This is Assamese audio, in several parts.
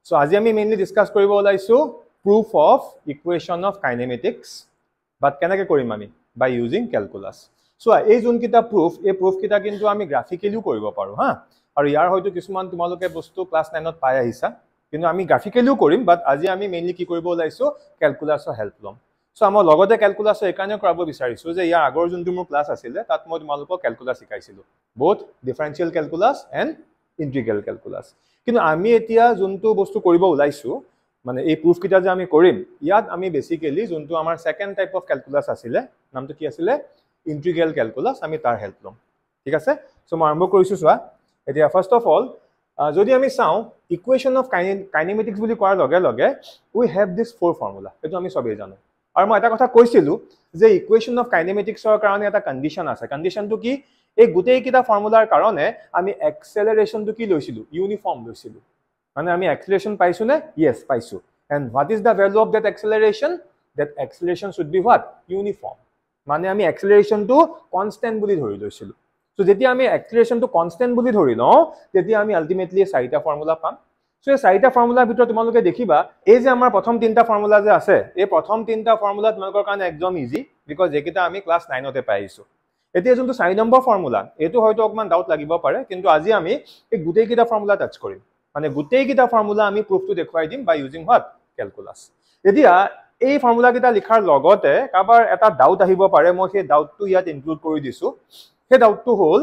So আজি আমি মেইনলি ডিসকাস কৰিব ওলাইছো proof of equation of kinematics, but কেনেকৈ কৰিম আমি by using calculus. So এই যোন কিটা proof, এই proof কিটা কিন্তু আমি গ্ৰাফিক্যালিও কৰিব পাৰো হা, আৰু ইয়াৰ হয়তো কিছুমান তোমালোকে বস্তু ক্লাস 9 ত পাই আহিছা, কিন্তু আমি গ্ৰাফিক্যালিও কৰিম, বাট আজি আমি মেইনলি কি কৰিব ওলাইছো ক্যালকুলাসৰ হেল্প লম. So আমাৰ লগতে ক্যালকুলাসৰ একাৰণে কৰাব বিচাৰিছো যে ইয়াৰ আগৰ যোনটো মোৰ ক্লাস আছিল তাত মই তোমালোকক calculus শিকাইছিলো, both differential calculus and integral calculus. কিন্তু আমি এতিয়া যোনটো বস্তু কৰিব ওলাইছো মানে এই প্ৰুফ কিটা যে আমি কৰিম, ইয়াত আমি বেসিক্যালি যোনটো আমাৰ সেকেন্ড টাইপ অফ ক্যালকুলাস আছিল নামটো কি আছিল ইন্টিগ্ৰাল ক্যালকুলাস, আমি তাৰ হেল্প লম. ঠিক আছে, সো মই আৰম্ভ কৰিছো চোৱা. এতিয়া ফাৰ্স্ট অফ অল যদি আমি চাও ইকুয়েশন অফ কাইনেমেটিক্স বুলি কোৱাৰ লগে লগে উই হ্যাভ দিস ফোৰ ফৰ্মুলা, এটো আমি সবেই জানো. আৰু মই এটা কথা কৈছিলো যে ইকুয়েশন অফ কাইনেমেটিক্সৰ কাৰণে এটা কন্ডিশন আছে. কন্ডিশনটো কি, এই গোটেই কিটা ফৰ্মুলাৰ কাৰণে আমি এক্সেলাৰেশনটো কি লৈছিলো, ইউনিফর্ম লৈছিলো. মানে আমি acceleration পাইছো নে? Yes, পাইছো. And what is the value of that acceleration? That acceleration should be what? Uniform. মানে আমি acceleration to constant বুলি ধৰি লৈছিলো. So যেতিয়া আমি acceleration to constant বুলি ধৰি লওঁ, তেতিয়া আমি ultimately চাৰিটা ফৰ্মুলা পাম. So এই চাৰিটা ফৰ্মুলাৰ ভিতৰত তোমালোকে দেখিবা এই যে আমাৰ প্ৰথম তিনটা ফৰ্মুলা যে আছে, এই প্ৰথম তিনটা ফৰ্মুলা তোমালোকৰ কাৰণে একদম ইজি, বিকজ এইকেইটা আমি ক্লাস 9 তে পাইছো. এতিয়া যোনটো 4 নম্বৰ ফৰ্মুলা, এইটো হয়তো অকমান ডাউট লাগিব পাৰে, কিন্তু আজি আমি এই গোটেই কিটা ফৰ্মুলা টাচ কৰিম. মানে গোটেই কিটা ফৰ্মুলা আমি প্ৰুফটো দেখুৱাই দিম বাই ইউজিং হোৱাট ক্যালকুলাস. এতিয়া এই ফৰ্মুলা কিটা লিখাৰ লগতে কাবাৰ এটা ডাউট আহিব পাৰে, মই সেই ডাউটটো ইয়াত ইনক্লুড কৰি দিছো. সেই ডাউটটো হ'ল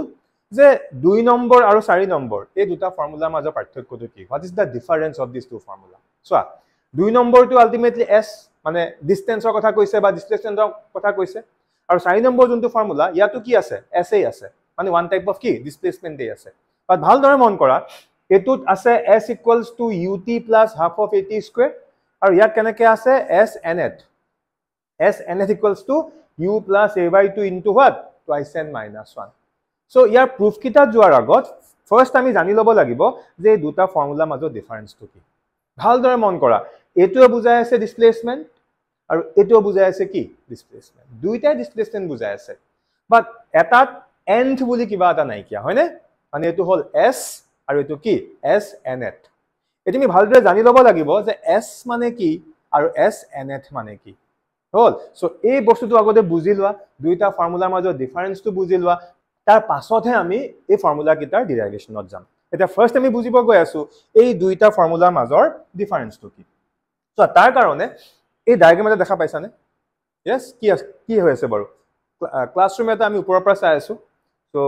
যে 2 নম্বৰ আৰু 4 নম্বৰ এই দুটা ফৰ্মুলাৰ মাজৰ পাৰ্থক্যটো কি, what is the difference of this two formula. চোৱা, 2 নম্বৰটো আলটিমেটলি s মানে ডিসটেন্সৰ কথা কৈছে বা ডিসপ্লেসমেন্টৰ কথা কৈছে, আৰু 4 নম্বৰ যোনটো ফৰ্মুলা ইয়াতো কি আছে, s এই আছে, মানে ওয়ান টাইপ অফ কি ডিসপ্লেসমেন্টই আছে. বাট ভালদৰে মন কৰা, এটুত আছে s equals to ut plus half of at square, আৰু ইয়াত কেনেকৈ আছে s nth equals to u plus a by 2 into what, twice n minus 1. so year proof কিটা যোৱাৰ আগত ফাৰ্স্ট আমি জানি ল'ব লাগিব যে এই দুটা ফৰ্মুলা মাজৰ ডিফাৰেন্সটো কি. ভালদৰে মন কৰা, এটোৱে বুজাই আছে ডিসপ্লেসমেন্ট আৰু এটোৱে বুজাই আছে কি ডিসপ্লেসমেন্ট, দুইটাই ডিসপ্লেসমেন্ট বুজাই আছে, বাট এটাত nth বুলি কিবা এটা নাইকিয়া হয়নে, মানে এটো হ'ল s আৰু এটো কি s nth. এটো আমি ভালদৰে জানি ল'ব লাগিব যে s মানে কি আৰু s nth মানে কি হ'ল. সো এই বস্তুটো আগতে বুজি লোৱা, দুইটা ফৰ্মুলাৰ মাজৰ ডিফাৰেন্সটো বুজি লোৱা, তাৰ পাছতহে আমি এই ফৰ্মুলা কিটাৰ ডেৰিভেশ্যনত যাম. এতিয়া ফাৰ্স্ট আমি বুজিব গৈ আছো এই দুইটা ফৰ্মুলাৰ মাজৰ ডিফাৰেন্সটো কি. সো তাৰ কাৰণে এই ডায়াগ্ৰাম এটা দেখা পাইছানে? yes, কি হৈ আছে বাৰু, ক্লাছৰুম এটা আমি ওপৰৰ পৰা চাই আছো. So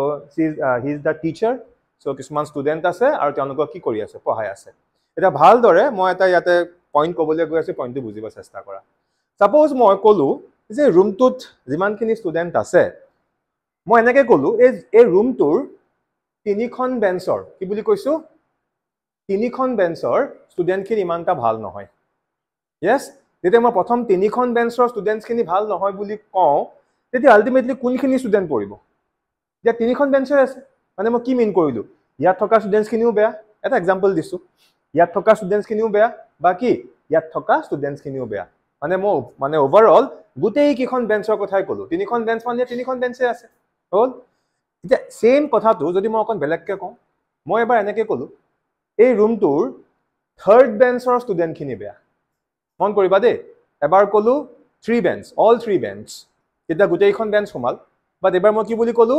he is the teacher. So কিছুমান ষ্টুডেন্ট আছে আৰু তেওঁলোকক কি কৰি আছে, পঢ়াই আছে. এটা ভালদৰে মই এটা ইয়াতে পইণ্ট ক'বলৈ গৈ আছো, পইণ্টটো বুজিব চেষ্টা কৰা. সাপোজ মই ক'লো যে ৰুমটোত যিমানখিনি ষ্টুডেন্ট আছে, মই এনেকৈ ক'লো এই ৰুমটোৰ তিনিখন বেঞ্চৰ কি বুলি কৈছো, তিনিখন বেঞ্চৰ ষ্টুডেন্টখিনি ইমানটা ভাল নহয়. yes, যেতিয়া মই প্ৰথম তিনিখন বেঞ্চৰ ষ্টুডেন্টখিনি ভাল নহয় বুলি কওঁ, তেতিয়া আলটিমেটলি কোনখিনি ষ্টুডেন্ট পৰিব, এতিয়া তিনিখন বেঞ্চৰ আছে, মানে মই কি মিন কৰিলো, ইয়াত থকা ষ্টুডেন্টছখিনিও বেয়া, এটা এক্সাম্পল দিছো, ইয়াত থকা ষ্টুডেন্টছখিনিও বেয়া, বা কি ইয়াত থকা ষ্টুডেন্টছখিনিও বেয়া, মানে ওভাৰঅল গোটেই কেইখন বেঞ্চৰ কথাই ক'লো, তিনিখন বেঞ্চ মানে তিনিখন বেঞ্চে আছে হ'ল. এতিয়া সেম কথাটো যদি মই অকণ বেলেগকৈ কওঁ, মই এবাৰ এনেকৈ ক'লো এই ৰুমটোৰ থাৰ্ড বেঞ্চৰ ষ্টুডেন্টখিনি বেয়া. মন কৰিবা দেই, এবাৰ ক'লো 3 বেঞ্চ, অল 3 বেঞ্চ, তেতিয়া গোটেইখন বেঞ্চ সোমাল. বাট এবাৰ মই কি বুলি ক'লো,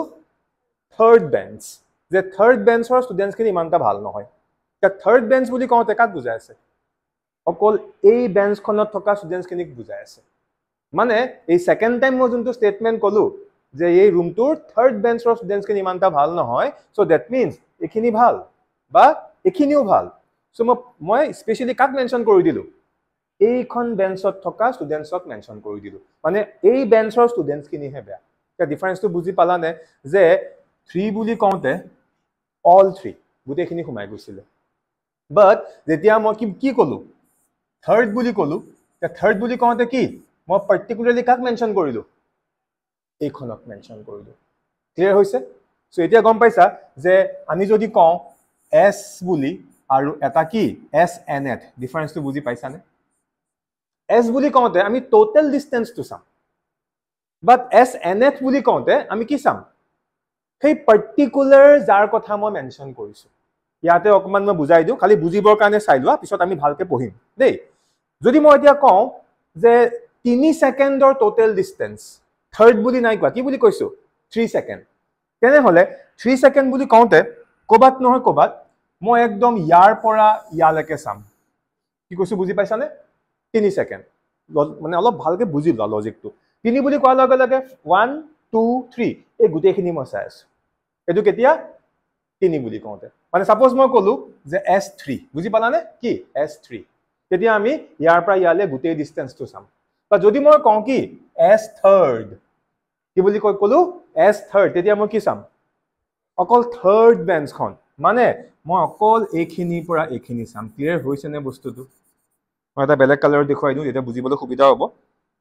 থাৰ্ড বেঞ্চ, যে থাৰ্ড বেঞ্চৰ ষ্টুডেন্টছখিনি ইমানটা ভাল নহয়. এতিয়া থাৰ্ড বেঞ্চ বুলি কওঁতে কাক বুজাই আছে, অকল এই বেঞ্চখনত থকা ষ্টুডেন্টছখিনিক বুজাই আছে. মানে এই সেকেন্ড টাইম মই যোনটো ষ্টেটমেন্ট ক'লো যে এই ৰুমটোৰ থাৰ্ড বেঞ্চৰ ষ্টুডেন্টছখিনি ইমানটা ভাল নহয়, সো ডেট মিনছ এইখিনি ভাল বা এইখিনিও ভাল. সো মই স্পেচিয়েলি কাক মেনশ্যন কৰি দিলো, এইখন বেঞ্চত থকা ষ্টুডেন্টছক মেনশ্যন কৰি দিলো, মানে এই বেঞ্চৰ ষ্টুডেন্টছখিনিহে বেয়া. এতিয়া ডিফাৰেন্সটো বুজি পালানে, যে 3 বুলি কওঁতে অল 3 গোটেইখিনি সোমাই গৈছিলে, বাট যেতিয়া মই কি ক'লো থাৰ্ড বুলি ক'লো, থাৰ্ড বুলি কওঁতে কি মই পাৰ্টিকুলাৰলি কাক মেনশ্যন কৰিলো, এইখনক মেনশ্যন কৰিলো. ক্লিয়াৰ হৈছে? সো এতিয়া গম পাইছা যে আমি যদি কওঁ s বুলি আৰু এটা কি s nth, ডিফাৰেন্সটো বুজি পাইছানে? s বুলি কওঁতে আমি টোটেল ডিসটেন্সটো চাম, বাট s nth বুলি কওঁতে আমি কি চাম, সেই পাৰ্টিকুলাৰ যাৰ কথা মই মেনশ্যন কৰিছো. ইয়াতে অকমান মই বুজাই দিওঁ, খালি বুজিবৰ কাৰণে চাই লোৱা, পিছত আমি ভালকে পঢ়িম দেই। যদি মই এতিয়া কওঁ যে 3 সেকেন্ডৰ টোটেল ডিস্টেন্স, থাৰ্ড বুলি নাই কোৱা, কি বুলি কৈছো 3 সেকেন্ড, তেনেহলে 3 সেকেন্ড বুলি কওঁতে ক'বাত নহয় ক'বাত মই একদম ইয়াৰ পৰা ইয়ালৈকে চাম। কি কৈছো বুজি পাইছানে? 3 সেকেন্ড, মানে অলপ ভালকে বুজি লোৱা লজিকটো। 3 বুলি কোৱাৰ লগে লগে 1 2 3 এই গোটেইখিনি মই চাই আছো। এইটো কেতিয়া 3 বুলি কওঁতে, মানে সাপোজ মই কলো যে S3, বুজি পালানে কি S3, তেতিয়া আমি ইয়াৰ পৰা ইয়ালে গোটেই ডিস্টেন্সটো চাম। বা যদি মই কওঁ কি S3, কি বুলি কলো S3, তেতিয়া মই কি চাম অকল থাৰ্ড বেঞ্চখন, মানে মই অকল এইখিনিৰ পৰা এইখিনি চাম। ক্লিয়াৰ হৈছে নে বস্তুটো? মই এটা বেলেগ কালাৰত দেখুৱাই দিওঁ, এতিয়া বুজিবলৈ সুবিধা হ'ব।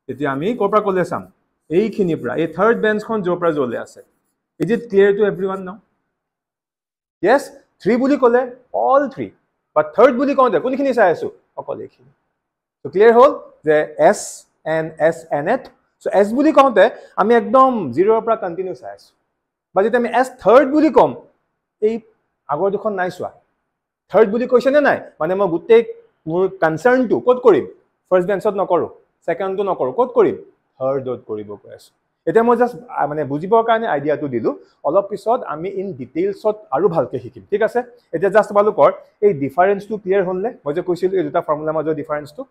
তেতিয়া আমি ক'ৰ পৰা ক'লে চাম, এইখিনিৰ পৰা, এই থাৰ্ড বেঞ্চখন য'ৰ পৰা য'লে আছে। Is it clear to everyone now? Yes, 3 বুলি ক'লে all 3, but third বুলি কওঁতে কোনখিনি চাই আছো অকল এইখিনি। So clear হ'ল যে S and S and it. So S বুলি কওঁতে আমি একদম 0ৰ পৰা কন্টিনিউ চাই আছো। বা যদি আমি S থাৰ্ড বুলি কম, এই আগৰ দুখন নাই চোৱা, থাৰ্ড বুলি কৈছে নে নাই, মানে মই গোটেই মোৰ কনসাৰ্নটো ক'ত কৰিম, ফাৰ্ষ্ট বেঞ্চত নকৰো, সেকেন্ডটো নকৰো, ক'ত কৰিম থাৰ্ডত কৰিব কৈ আছো। এতিয়া মই জাস্ট মানে বুজিবৰ কাৰণে আইডিয়াটো দিলো, অলপ পিছত আমি ইন ডিটেইলছত আৰু ভালকে শিকিম, ঠিক আছে? এতিয়া জাস্ট তোমালোকৰ এই ডিফাৰেন্সটো ক্লিয়াৰ হ'লনে? মই যে কৈছিলো এই দুটা ফৰ্মুলাৰ মাজৰ ডিফাৰেন্সটো।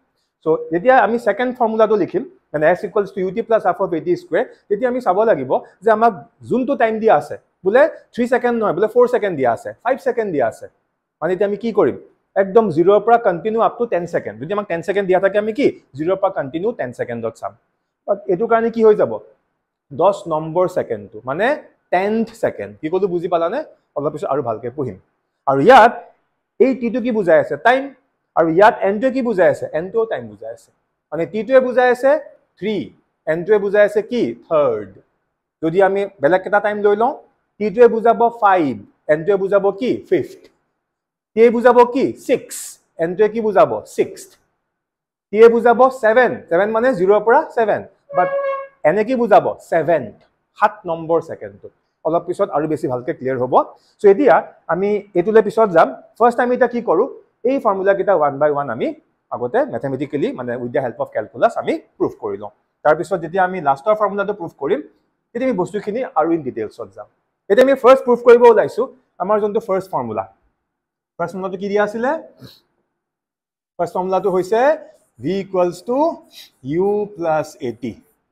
সো যেতিয়া আমি সেকেন্ড ফৰ্মুলাটো লিখিম, মানে s = ut + half of at square, তেতিয়া আমি চাব লাগিব যে আমাক যোনটো টাইম দিয়া আছে, বোলে 3 সেকেন্ড নহয়, বোলে 4 সেকেন্ড দিয়া আছে, 5 সেকেন্ড দিয়া আছে, মানে এতিয়া আমি কি কৰিম একদম 0ৰ পৰা কন্টিনিউ আপ টু 10 সেকেন্ড। যদি আমাক 10 সেকেন্ড দিয়া থাকে আমি কি 0ৰ পৰা কন্টিনিউ 10 সেকেন্ডত চাম। এটো কাৰণে কি হৈ যাব 10 নম্বৰ সেকেন্ডটো, মানে 10th সেকেন্ড। কি কলো বুজি পালানে? অলপ পিছত আৰু ভালকে পঢ়িম। আৰু ইয়াত এই টি টো কি বুজাই আছে টাইম, আৰু ইয়াত n টোৱে কি বুজাই আছে, n টোও টাইম বুজাই আছে। মানে টি টোৱে বুজাই আছে 3, n টোৱে বুজাই আছে কি থাৰ্ড। যদি আমি বেলেগ এটা টাইম লৈ লওঁ, টি টোৱে বুজাব 5, n টোৱে বুজাব কি 5th, টি বুজাব কি 6, n টোৱে কি বুজাব 6th, টি বুজাব 7, 7 মানে 0ৰ পৰা 7, বাট এনে কি বুজাব 7th, 7 নম্বৰ সেকেন্ডটো। অলপ পিছত আৰু বেছি ভালকে ক্লিয়াৰ হ'ব। সো এতিয়া আমি এতুলে পিছত যাম। ফাৰ্স্ট আমি এটা কি কৰো, এই ফৰ্মুলা কিটা 1 বাই 1 আমি আগতে ম্যাথমেটিক্যালি মানে with the help of calculus আমি প্ৰুফ কৰি লওঁ। তাৰ পিছত যেতিয়া আমি লাষ্টৰ ফৰ্মুলাটো প্ৰুফ কৰিম, তেতিয়া আমি বস্তুখিনি আৰু ইন ডিটেইলছত যাম। এতিয়া আমি ফাৰ্স্ট প্ৰুফ কৰিব ওলাইছো আমাৰ যোনটো ফাৰ্স্ট ফৰ্মুলা। ফাৰ্স্ট ফৰ্মুলাটো কি দিয়া আছিল? ফাৰ্স্ট ফৰ্মুলাটো হৈছে v = u + at।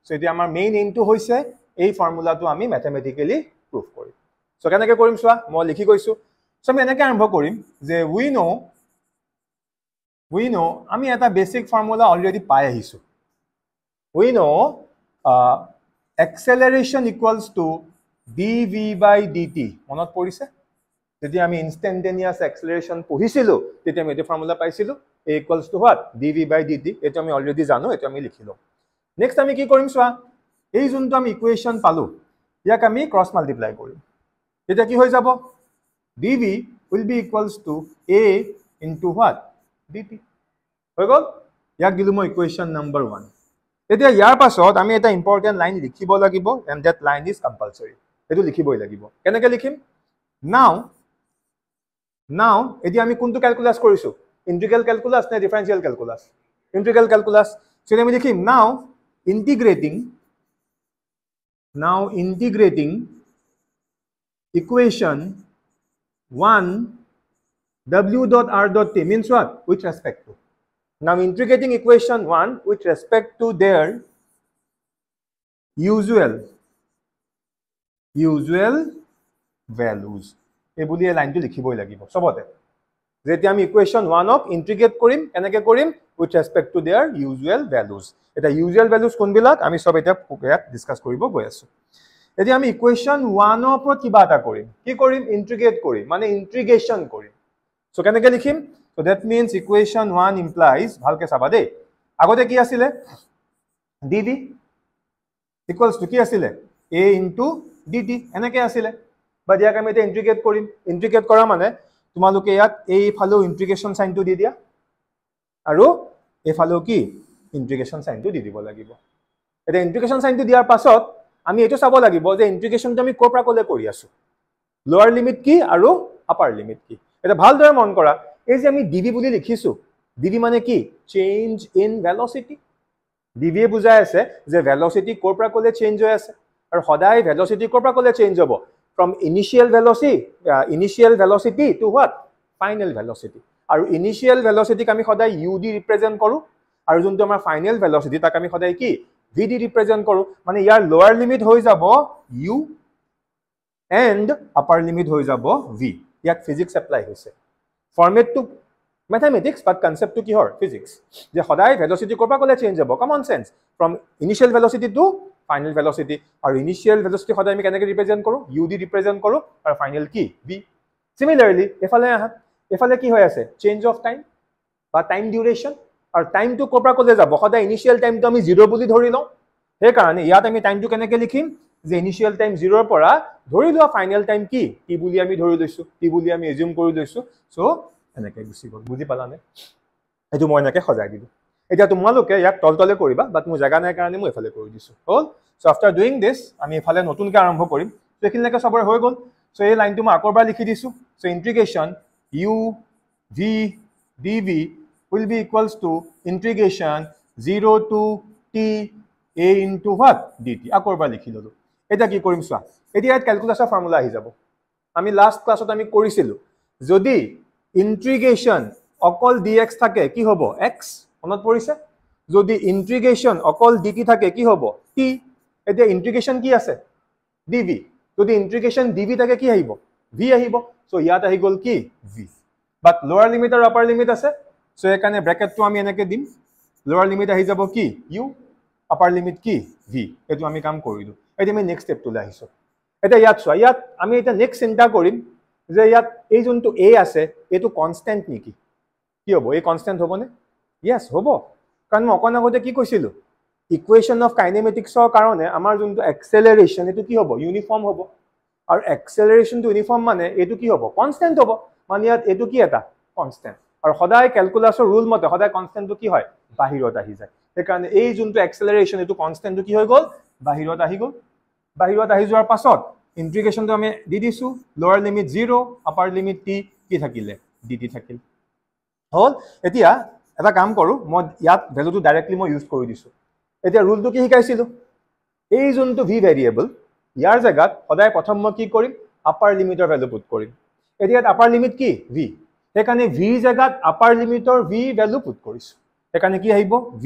সো এতিয়া আমাৰ মেইন এইমটো হৈছে এই ফৰ্মুলাটো আমি ম্যাথমেটিক্যালি প্ৰুফ কৰিম। সো কেনেকৈ কৰিম চোৱা, মই লিখি গৈছো। সো আমি এনেকৈ আৰম্ভ কৰিম যে we know আমি এটা বেসিক ফৰ্মুলা অলৰেডি পাই আহিছো। we know acceleration = dv/dt। মনত পৰিছে? যেতিয়া আমি ইনস্ট্যান্টেনিয়াস অ্যাক্সেলাৰেশন পঢ়িছিলো তেতিয়া আমি এই ফৰ্মুলা পাইছিলো, a = what dv/dt। এটা আমি অলৰেডি জানো, এটা আমি লিখিলো। নেক্সট আমি কি কৰিম চোৱা, এই যোনটো আমি ইকুৱেশন পালো ইয়াক আমি ক্ৰস মাল্টিপ্লাই কৰিম। এটা কি হৈ যাব dv will be equals to a into what dt। হৈ গল, ইয়াক দিলো মই ইকুৱেশন নম্বৰ 1। এতিয়া ইয়াৰ পাছত আমি এটা ইম্পৰ্টেন্ট লাইন লিখিব লাগিব, and that line is compulsory। এটো লিখিবই লাগিব। কেনেকৈ লিখিম? now এতিয়া আমি কোনটো ক্যালকুলাস কৰিছো, ইন্টিগ্ৰেল ক্যালকুলাস নে ডিফাৰেনশিয়াল ক্যালকুলাস? Integral calculus. সো আমি লিখিম now integrating equation 1 w.r.t means what? With respect to. Now integrating equation 1 with respect to their usual values। এই বুলি এই লাইনটো লিখিবই লাগিব সবতে। যেতিয়া আমি ইকুৱেশন 1 ক ইন্টিগ্ৰেট কৰিম, এনেকৈ কৰিম with respect to their usual values। এটা ইউজুৱেল ভ্যালুজ কোনবিলাক আমি সব এটা ডিসকাস কৰিব গৈ আছো। এতিয়া আমি ইকুৱেশন 1 ৰ ওপৰত কিবা এটা কৰিম। কি কৰিম? ইন্টিগ্ৰেট কৰিম, মানে ইন্টিগ্ৰেশন কৰিম। সো কেনেকৈ লিখিম? সো দ্যাট মিন্স ইকুৱেশন 1 implies, ভালকে চাবা দেই, আগতে কি আছিল dv equals to কি আছিল a into dt, এনেকৈ আছিল। বা ইয়াক আমি এটা ইন্টিগ্ৰেট কৰিম। ইন্টিগ্ৰেট কৰা মানে তোমালোকে ইয়াত এই ফালেও ইন্টিগ্ৰেশন সাইনটো দি দিয়া, আৰু এই ফালেও কি ইন্টিগ্ৰেশন সাইনটো দি দিব লাগিব। এটা ইন্টিগ্ৰেশন সাইনটো দিয়াৰ পাছত আমি এটো চাব লাগিব যে ইন্টিগ্ৰেশনটো আমি ক'ৰ পৰা ক'লে কৰি আছো, লোৱাৰ লিমিট কি আৰু আপাৰ লিমিট কি। এটা ভালদৰে মন কৰা এই যে আমি dv বুলি লিখিছো dv মানে কি চেঞ্জ ইন ভেলোসিটি dv এ বুজাই আছে যে ভেলোসিটি কৰ পৰা কলে চেঞ্জ হৈ আছে আৰু সদায় ভেলোসিটি কৰ পৰা কলে চেঞ্জ হ'ব from initial velocity to what final velocity আৰু initial velocity আমি সদায় u দি ৰিপ্ৰেজেন্ট কৰো আৰু যোনটো আমাৰ ফাইনাল ভেলোসিটি তাক আমি সদায় কি v দি ৰিপ্ৰেজেন্ট কৰো মানে ইয়াৰ লোৱাৰ লিমিট হৈ যাব u and upper limit হৈ যাব v ইয়াত ফিজিক্স এপ্লাই হৈছে format to mathematics but concept to কি হয় physics যে সদায় velocity কৰ পৰা কলে চেঞ্জ হ'ব common sense from initial velocity to final velocity আৰু initial velocity সদায় আমি কেনেকৈ ৰিপ্ৰেজেন্ট কৰো u দি ৰিপ্ৰেজেন্ট কৰো আৰু ফাইনাল কি v similarly এফালে কি হৈ আছে চেঞ্জ অফ টাইম বা টাইম ডিউৰেচন আৰু টাইমটো কৰ পৰা কলে যাব সদায় ইনিশিয়াল টাইমটো আমি 0 বুলি ধৰি লওঁ সেই কাৰণে ইয়াত আমি টাইমটো কেনেকৈ লিখিম যে ইনিশিয়াল টাইম 0 ৰ পৰা ধৰি লোৱা ফাইনাল টাইম কি t বুলি আমি ধৰি লৈছো t বুলি আমি এজিউম কৰি লৈছো সো এনেকৈ গুছি গল বুজি পালানে এটো মই এনেকৈ সজাই দিলো এতিয়া তোমালোকে ইয়াক তলতলে কৰিবা বাট মোৰ জায়গা নাই কাৰণে মই এফালে কৰি দিছো হল সো আফটাৰ ডুইং দিস আমি এফালে নতুনকৈ আৰম্ভ কৰিম সো এখিনলৈকে সবৰে হৈ গল সো এই লাইনটো মই আকৰবাৰ লিখি দিছো so ইন্টিগ্ৰেশন u v dv will be equals to integration 0 to t a into what dt আকৰবাৰ লিখি ললো এটা কি কৰিম চোৱা এতিয়া ইয়াত ক্যালকুলাসৰ ফৰ্মুলা আহি যাব আমি লাস্ট ক্লাছত আমি কৰিছিলো যদি ইন্টিগ্ৰেশন অকল dx থাকে কি হ'ব x মনত পৰিছে যদি ইন্টিগ্ৰেশন অকল dt থাকে কি হ'ব t এতিয়া ইন্টিগ্ৰেশন কি আছে dv যদি ইন্টিগ্ৰেশন dv থাকে কি আহিব v আহিব সো ইয়াত আহি গল কি v বাট লোৱাৰ লিমিট আৰু আপাৰ লিমিট আছে সো এখানে ব্ৰ্যাকেটটো আমি এনেকৈ দিম লোৱাৰ লিমিট আহি যাব কি u আপাৰ লিমিট কি v এটো আমি কাম কৰিলো এতিয়া আমি নেক্সট স্টেপ তুলে আহিছো এতিয়া ইয়াত চোৱা ইয়াত আমি এটা নেক্সট চিন্তা কৰিম যে ইয়াত এই যোনটো a আছে এটো কনস্ট্যান্ট নেকি কি হ'ব এই কনস্ট্যান্ট হ'বনে yes হ'ব কাৰণ মই অকন আগতে কি কৈছিলো ইকুৱেশ্যন অফ কাইনেমেটিক্সৰ কাৰণে আমাৰ যোনটো এক্সেলাৰেশন এটো কি হ'ব ইউনিফৰ্ম হ'ব আৰু এক্সেলাৰেশনটো ইউনিফৰ্ম মানে এটো কি হ'ব কনস্ট্যান্ট হ'ব মানে ইয়াত এটো কি এটা কনস্ট্যান্ট আৰু সদায় ক্যালকুলাসৰ ৰুল মতে সদায় কনস্ট্যান্টটো কি হয় বাহিৰত আহি যায় সেই কাৰণে এই যোনটো এক্সেলাৰেশন এটো কনস্ট্যান্টটো কি হৈ গল বাহিৰত আহি গল বাহিৰত আহি যোৱাৰ পাছত ইন্টিগ্ৰেশনটো আমি দি দিছো লোৱাৰ লিমিট 0 আপাৰ লিমিট t কি থাকিলে dt থাকিল হল এতিয়া এটা কাম কৰো মই ইয়াত ভ্যালুটো ডাইৰেক্টলি মই ইউজ কৰি দিছো এতিয়া ৰুলটো কি শিকাইছিলো এই যোনটো v ভেৰিয়েবল ইয়াৰ জায়গাত সদায় প্ৰথম মই কি কৰিম আপাৰ লিমিটৰ ভ্যালু পুট কৰিম এতিয়া আপাৰ লিমিট কি v সেইকাৰণে v জায়গাত আপাৰ লিমিটৰ v ভ্যালু পুট কৰিছো সেইকাৰণে কি আহিব v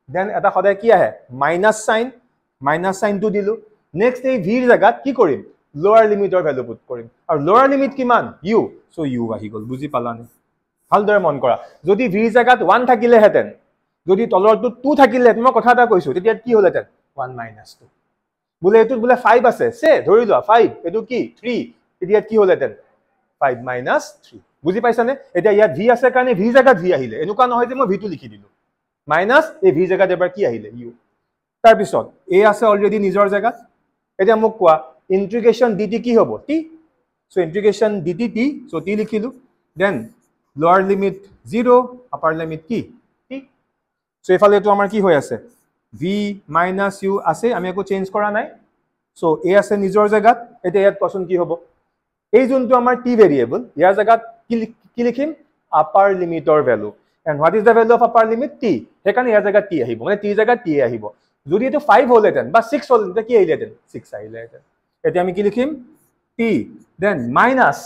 দেন এটা সদায় কি আহে মাইনাস সাইনটো দিলো নেক্সট এই v জায়গাত কি কৰিম লোৱাৰ লিমিটৰ ভ্যালু পুট কৰিম আৰু লোৱাৰ লিমিট কিমান u সো u আহি গল বুজি পালানে ভালদৰে মন কৰা যদি v জায়গাত 1 থাকিলে হেতেন যদি তলৰটো 2 থাকিলে মই কথা এটা কৈছো তেতিয়া কি হলহেতেন 1 - 2 বুলে এটো বুলে 5 আছে সে ধৰি লোৱা 5 এটো কি 3 এতিয়া কি হলহেতেন 5 - 3 বুজি পাইছানে এতিয়া ইয়াত v আছে কাৰণে v জায়গাত v আহিলে এনেকুৱা নহয় যে মই v টো লিখি দিলো মাইনাস এই v জায়গাত এবাৰ কি আহিলে u তাৰ পিছত a আছে অলৰেডি নিজৰ জায়গাত এতিয়া মোক কোৱা ইন্টিগ্ৰেশন dt কি হ'ব t so integration dt t so t লিখিলো then lower limit 0 upper limit কি t সো এফালে তো আমাৰ কি হৈ আছে v - u আছে আমি একো চেঞ্জ কৰা নাই সো a আছে নিজৰ জায়গাত এতিয়া ইয়াত কোৱেশ্চন কি হ'ব এই যোনটো আমাৰ t ভেৰিয়েবল ইয়াৰ জায়গাত কি লিখিম আপাৰ লিমিটৰ value and what is the value of upper limit t সেইকাৰণে ইয়াৰ জায়গাত t আহিব মানে t জায়গাত t আহিব যদি এটো 5 হলহেতেন বা 6 হলহেতেন কি আহিলেহেতেন 6 আহিলেহেতেন এতিয়া আমি কি লিখিম t দেন মাইনাস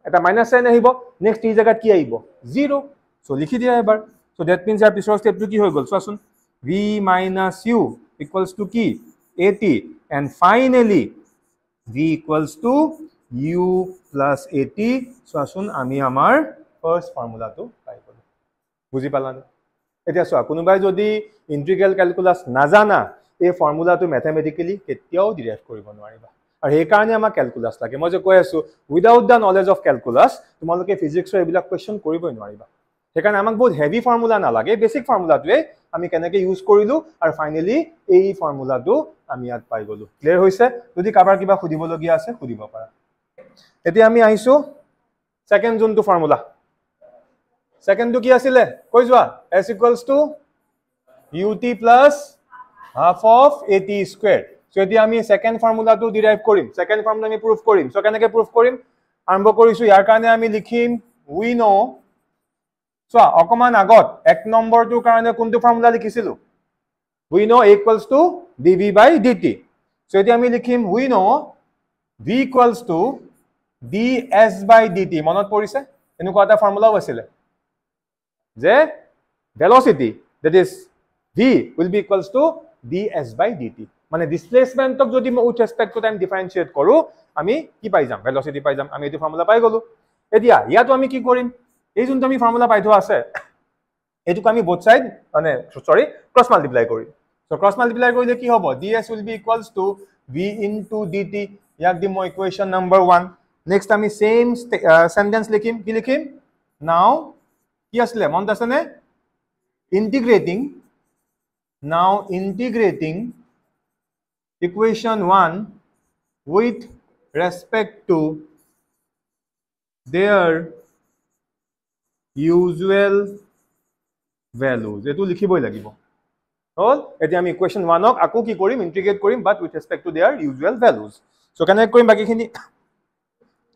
এটা মাইনাস সাইন আহিব নেক্সট t জায়গাত কি আহিব 0 সো লিখি দিয়া এবাৰ সো দ্যাট মিন্স ইয়াৰ পিছৰ স্টেপটো কি হৈ গল চোৱাচোন v - u equals to কি at and finally v equals to u plus at চোৱাচোন আমি আমাৰ ফাৰ্স্ট ফৰ্মুলাটো পাই গলো বুজি পালানে এতিয়া চোৱা কোনোবাই যদি ইন্টিগ্ৰেল ক্যালকুলাস নাজানা এই ফৰ্মুলাটো ম্যাথমেটিক্যালি কেতিয়াও ডিৰাইভ কৰিব নোৱাৰিবা আৰু এই কাৰণে আমাৰ ক্যালকুলাস লাগে মই যে কৈ আছো without the knowledge of calculus তোমালোকে ফিজিক্সৰ এইবিলাক কোৱেশ্চন কৰিবই নোৱাৰিবা সেইকাৰণে আমাক বহুত হেভি ফৰ্মুলা নালাগে বেসিক ফৰ্মুলাটোৱে আমি কেনেকৈ ইউজ কৰিলো আৰু ফাইনালি এই ফৰ্মুলাটো আমি ইয়াত পাই গলো ক্লিয়াৰ হৈছে যদি কাবাৰ কিবা খুদিবলগীয়া আছে খুদিব পাৰা এতিয়া আমি আহিছো সেকেন্ড যোনটো ফৰ্মুলা সেকেন্ডটো কি আছিল কৈ যোৱা s equals to ut plus half of at square so এতিয়া আমি সেকেন্ড ফৰ্মুলাটো ডিৰাইভ কৰিম সেকেন্ড ফৰ্মুলা আমি প্ৰুফ কৰিম সো কেনেকৈ প্ৰুফ কৰিম আৰম্ভ কৰিছো ইয়াৰ কাৰণে আমি লিখিম we know so অকমান আগত এক নম্বৰটোৰ কাৰণে কোনটো ফৰ্মুলা লিখিছিলো we know a equals to dv by dt so এতিয়া আমি লিখিম we know v equals to ds by dt মনত পৰিছে এনেকুৱা এটা ফৰ্মুলাও আছিল যে velocity that is v will be equals to ds by dt মানে ডিসপ্লেসমেন্টক যদি মই with respect to time differentiate কৰো আমি কি পাই যাম ভেলোসিটি পাই যাম আমি এটো ফৰ্মুলা পাই গলো এতিয়া ইয়াতো আমি কি কৰিম এই যোনটো আমি ফৰ্মুলা পাই থোৱা আছে এটো আমি বোথ সাইড মানে সৰি ক্ৰস মাল্টিপ্লাই কৰিম সো ক্ৰস মাল্টিপ্লাই কৰিলে কি হ'ব ds will be equals to v into dt ইয়াক দিম মই ইকুয়েশন নাম্বার 1 নেক্সট আমি সেম সেন্টেন্স লিখিম কি লিখিম নাও কি আসলে মনত আছে নে integrating equation 1 with respect to their usual values etu likhiboi lagibo hol eti ami equation 1 ok ako ki korim integrate korim but with respect to their usual values so connect korim baki khini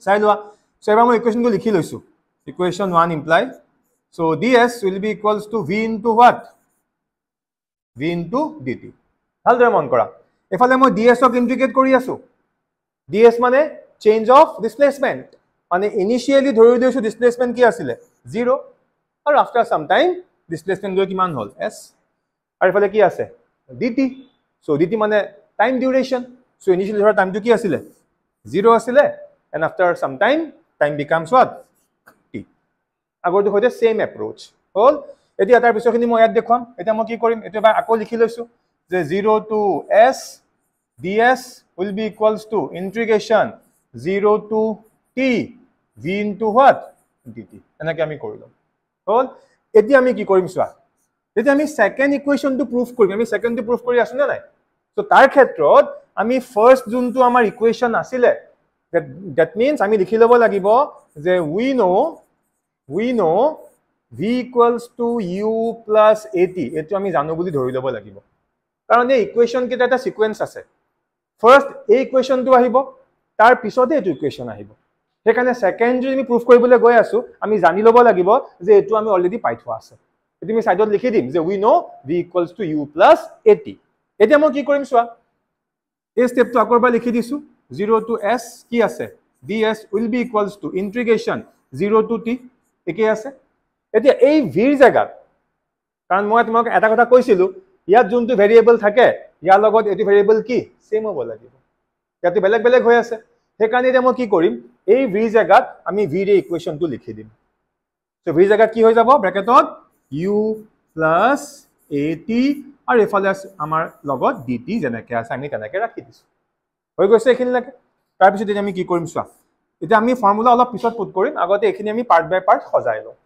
sai loa so eba moi equation ko likhi loisu equation 1 implies so ds will be equals to v into what v into dt hal dore mon kora এফালে মই ds ক ইন্টিগ্রেট কৰি আছো ds মানে চেঞ্জ অফ ডিসপ্লেসমেন্ট মানে ইনিশিয়ালি ধৰি লৈছো ডিসপ্লেসমেন্ট কি আছিল 0 আৰু আফটাৰ সাম টাইম ডিসপ্লেসমেন্ট গৈ কিমান হল s আৰু এফালে কি আছে dt সো dt মানে টাইম ডিউৰেশন সো ইনিশিয়ালি ধৰা টাইমটো কি আছিল 0 আছিল and after some time time becomes what t আগৰটো হইতে সেম এপ্ৰোচ হল এতিয়া তাৰ পিছৰখিনি মই ইয়াত দেখুৱাম এতিয়া মই কি কৰিম এতিয়া আকৌ লিখি লৈছো যে 0 to s ds will be equals to integration 0 to t v into what dt এনেকে আমি কৰিলো হল এতিয়া আমি কি কৰিম সোৱা এতিয়া আমি সেকেন্ড ইকুয়েশনটো প্ৰুফ কৰিম আমি সেকেন্ডটো প্ৰুফ কৰি আছো না নাই সো তাৰ ক্ষেত্ৰত আমি ফাৰ্স্ট যোনটো আমাৰ ইকুয়েশন আছিল that means আমি লিখি লব লাগিব যে we know v equals to u plus at এটো আমি জানো বুলি ধৰি লব লাগিব কাৰণ এই ইকুয়েশন কেটা এটা সিকোয়েন্স আছে ফাৰ্স্ট এই ইকুয়েশনটো আহিব তাৰ পিছতে এটো ইকুয়েশন আহিব হেকানে সেকেন্ড যদি আমি প্ৰুফ কৰিবলৈ গৈ আছো আমি জানি লব লাগিব যে এটো আমি অলৰেডি পাই থোৱা আছে এটো আমি সাইডত লিখি দিম যে we know v equals to u plus at এতিয়া মই কি কৰিম সোৱা এই স্টেপটো আকৰবা লিখি দিছো 0 to s কি আছে ds will be equals to integration 0 to t একে আছে এতিয়া এই v ৰ জায়গাত কাৰণ মই তোমাক এটা কথা কৈছিলো ইয়াত যোনটো ভেৰিয়েবল থাকে ইয়াৰ লগত এটি ভেৰিয়েবল কি সেম হ'ব লাগিব ইয়াতে বেলেগ বেলেগ হৈ আছে হেকাৰণে এতিয়া মই কি কৰিম এই v জায়গাত আমি v ৰ ইকুয়েশনটো লিখি দিম সো v জায়গাত কি হৈ যাব ব্ৰ্যাকেটত u plus at আৰু এফালে আমাৰ লগত dt যেনেকৈ আছে আমি তেনেকৈ ৰাখি দিছো হৈ গৈছে এখিনি লাগে তাৰ পিছত এতিয়া আমি কি কৰিম সোৱা এতিয়া আমি ফৰ্মুলা অলপ পিছত পুট কৰিম আগতে এখিনি আমি পাৰ্ট বাই পাৰ্ট সজাই লওঁ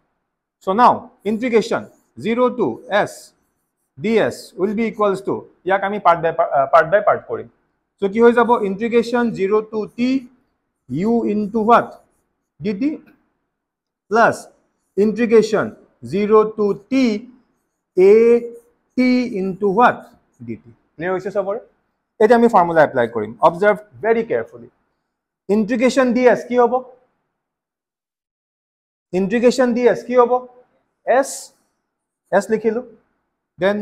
so now integration 0 to s ds will be equals to ইয়াক আমি পার্ট বাই পার্ট কৰিম সো কি হৈ যাব integration 0 to t u into what dt plus integration 0 to t a t into what dt clear হৈছে সবৰে এটা আমি ফৰ্মুলা এপ্লাই কৰিম observe very carefully integration ds কি হ'ব integration ds কি হ'ব s লিখিলো then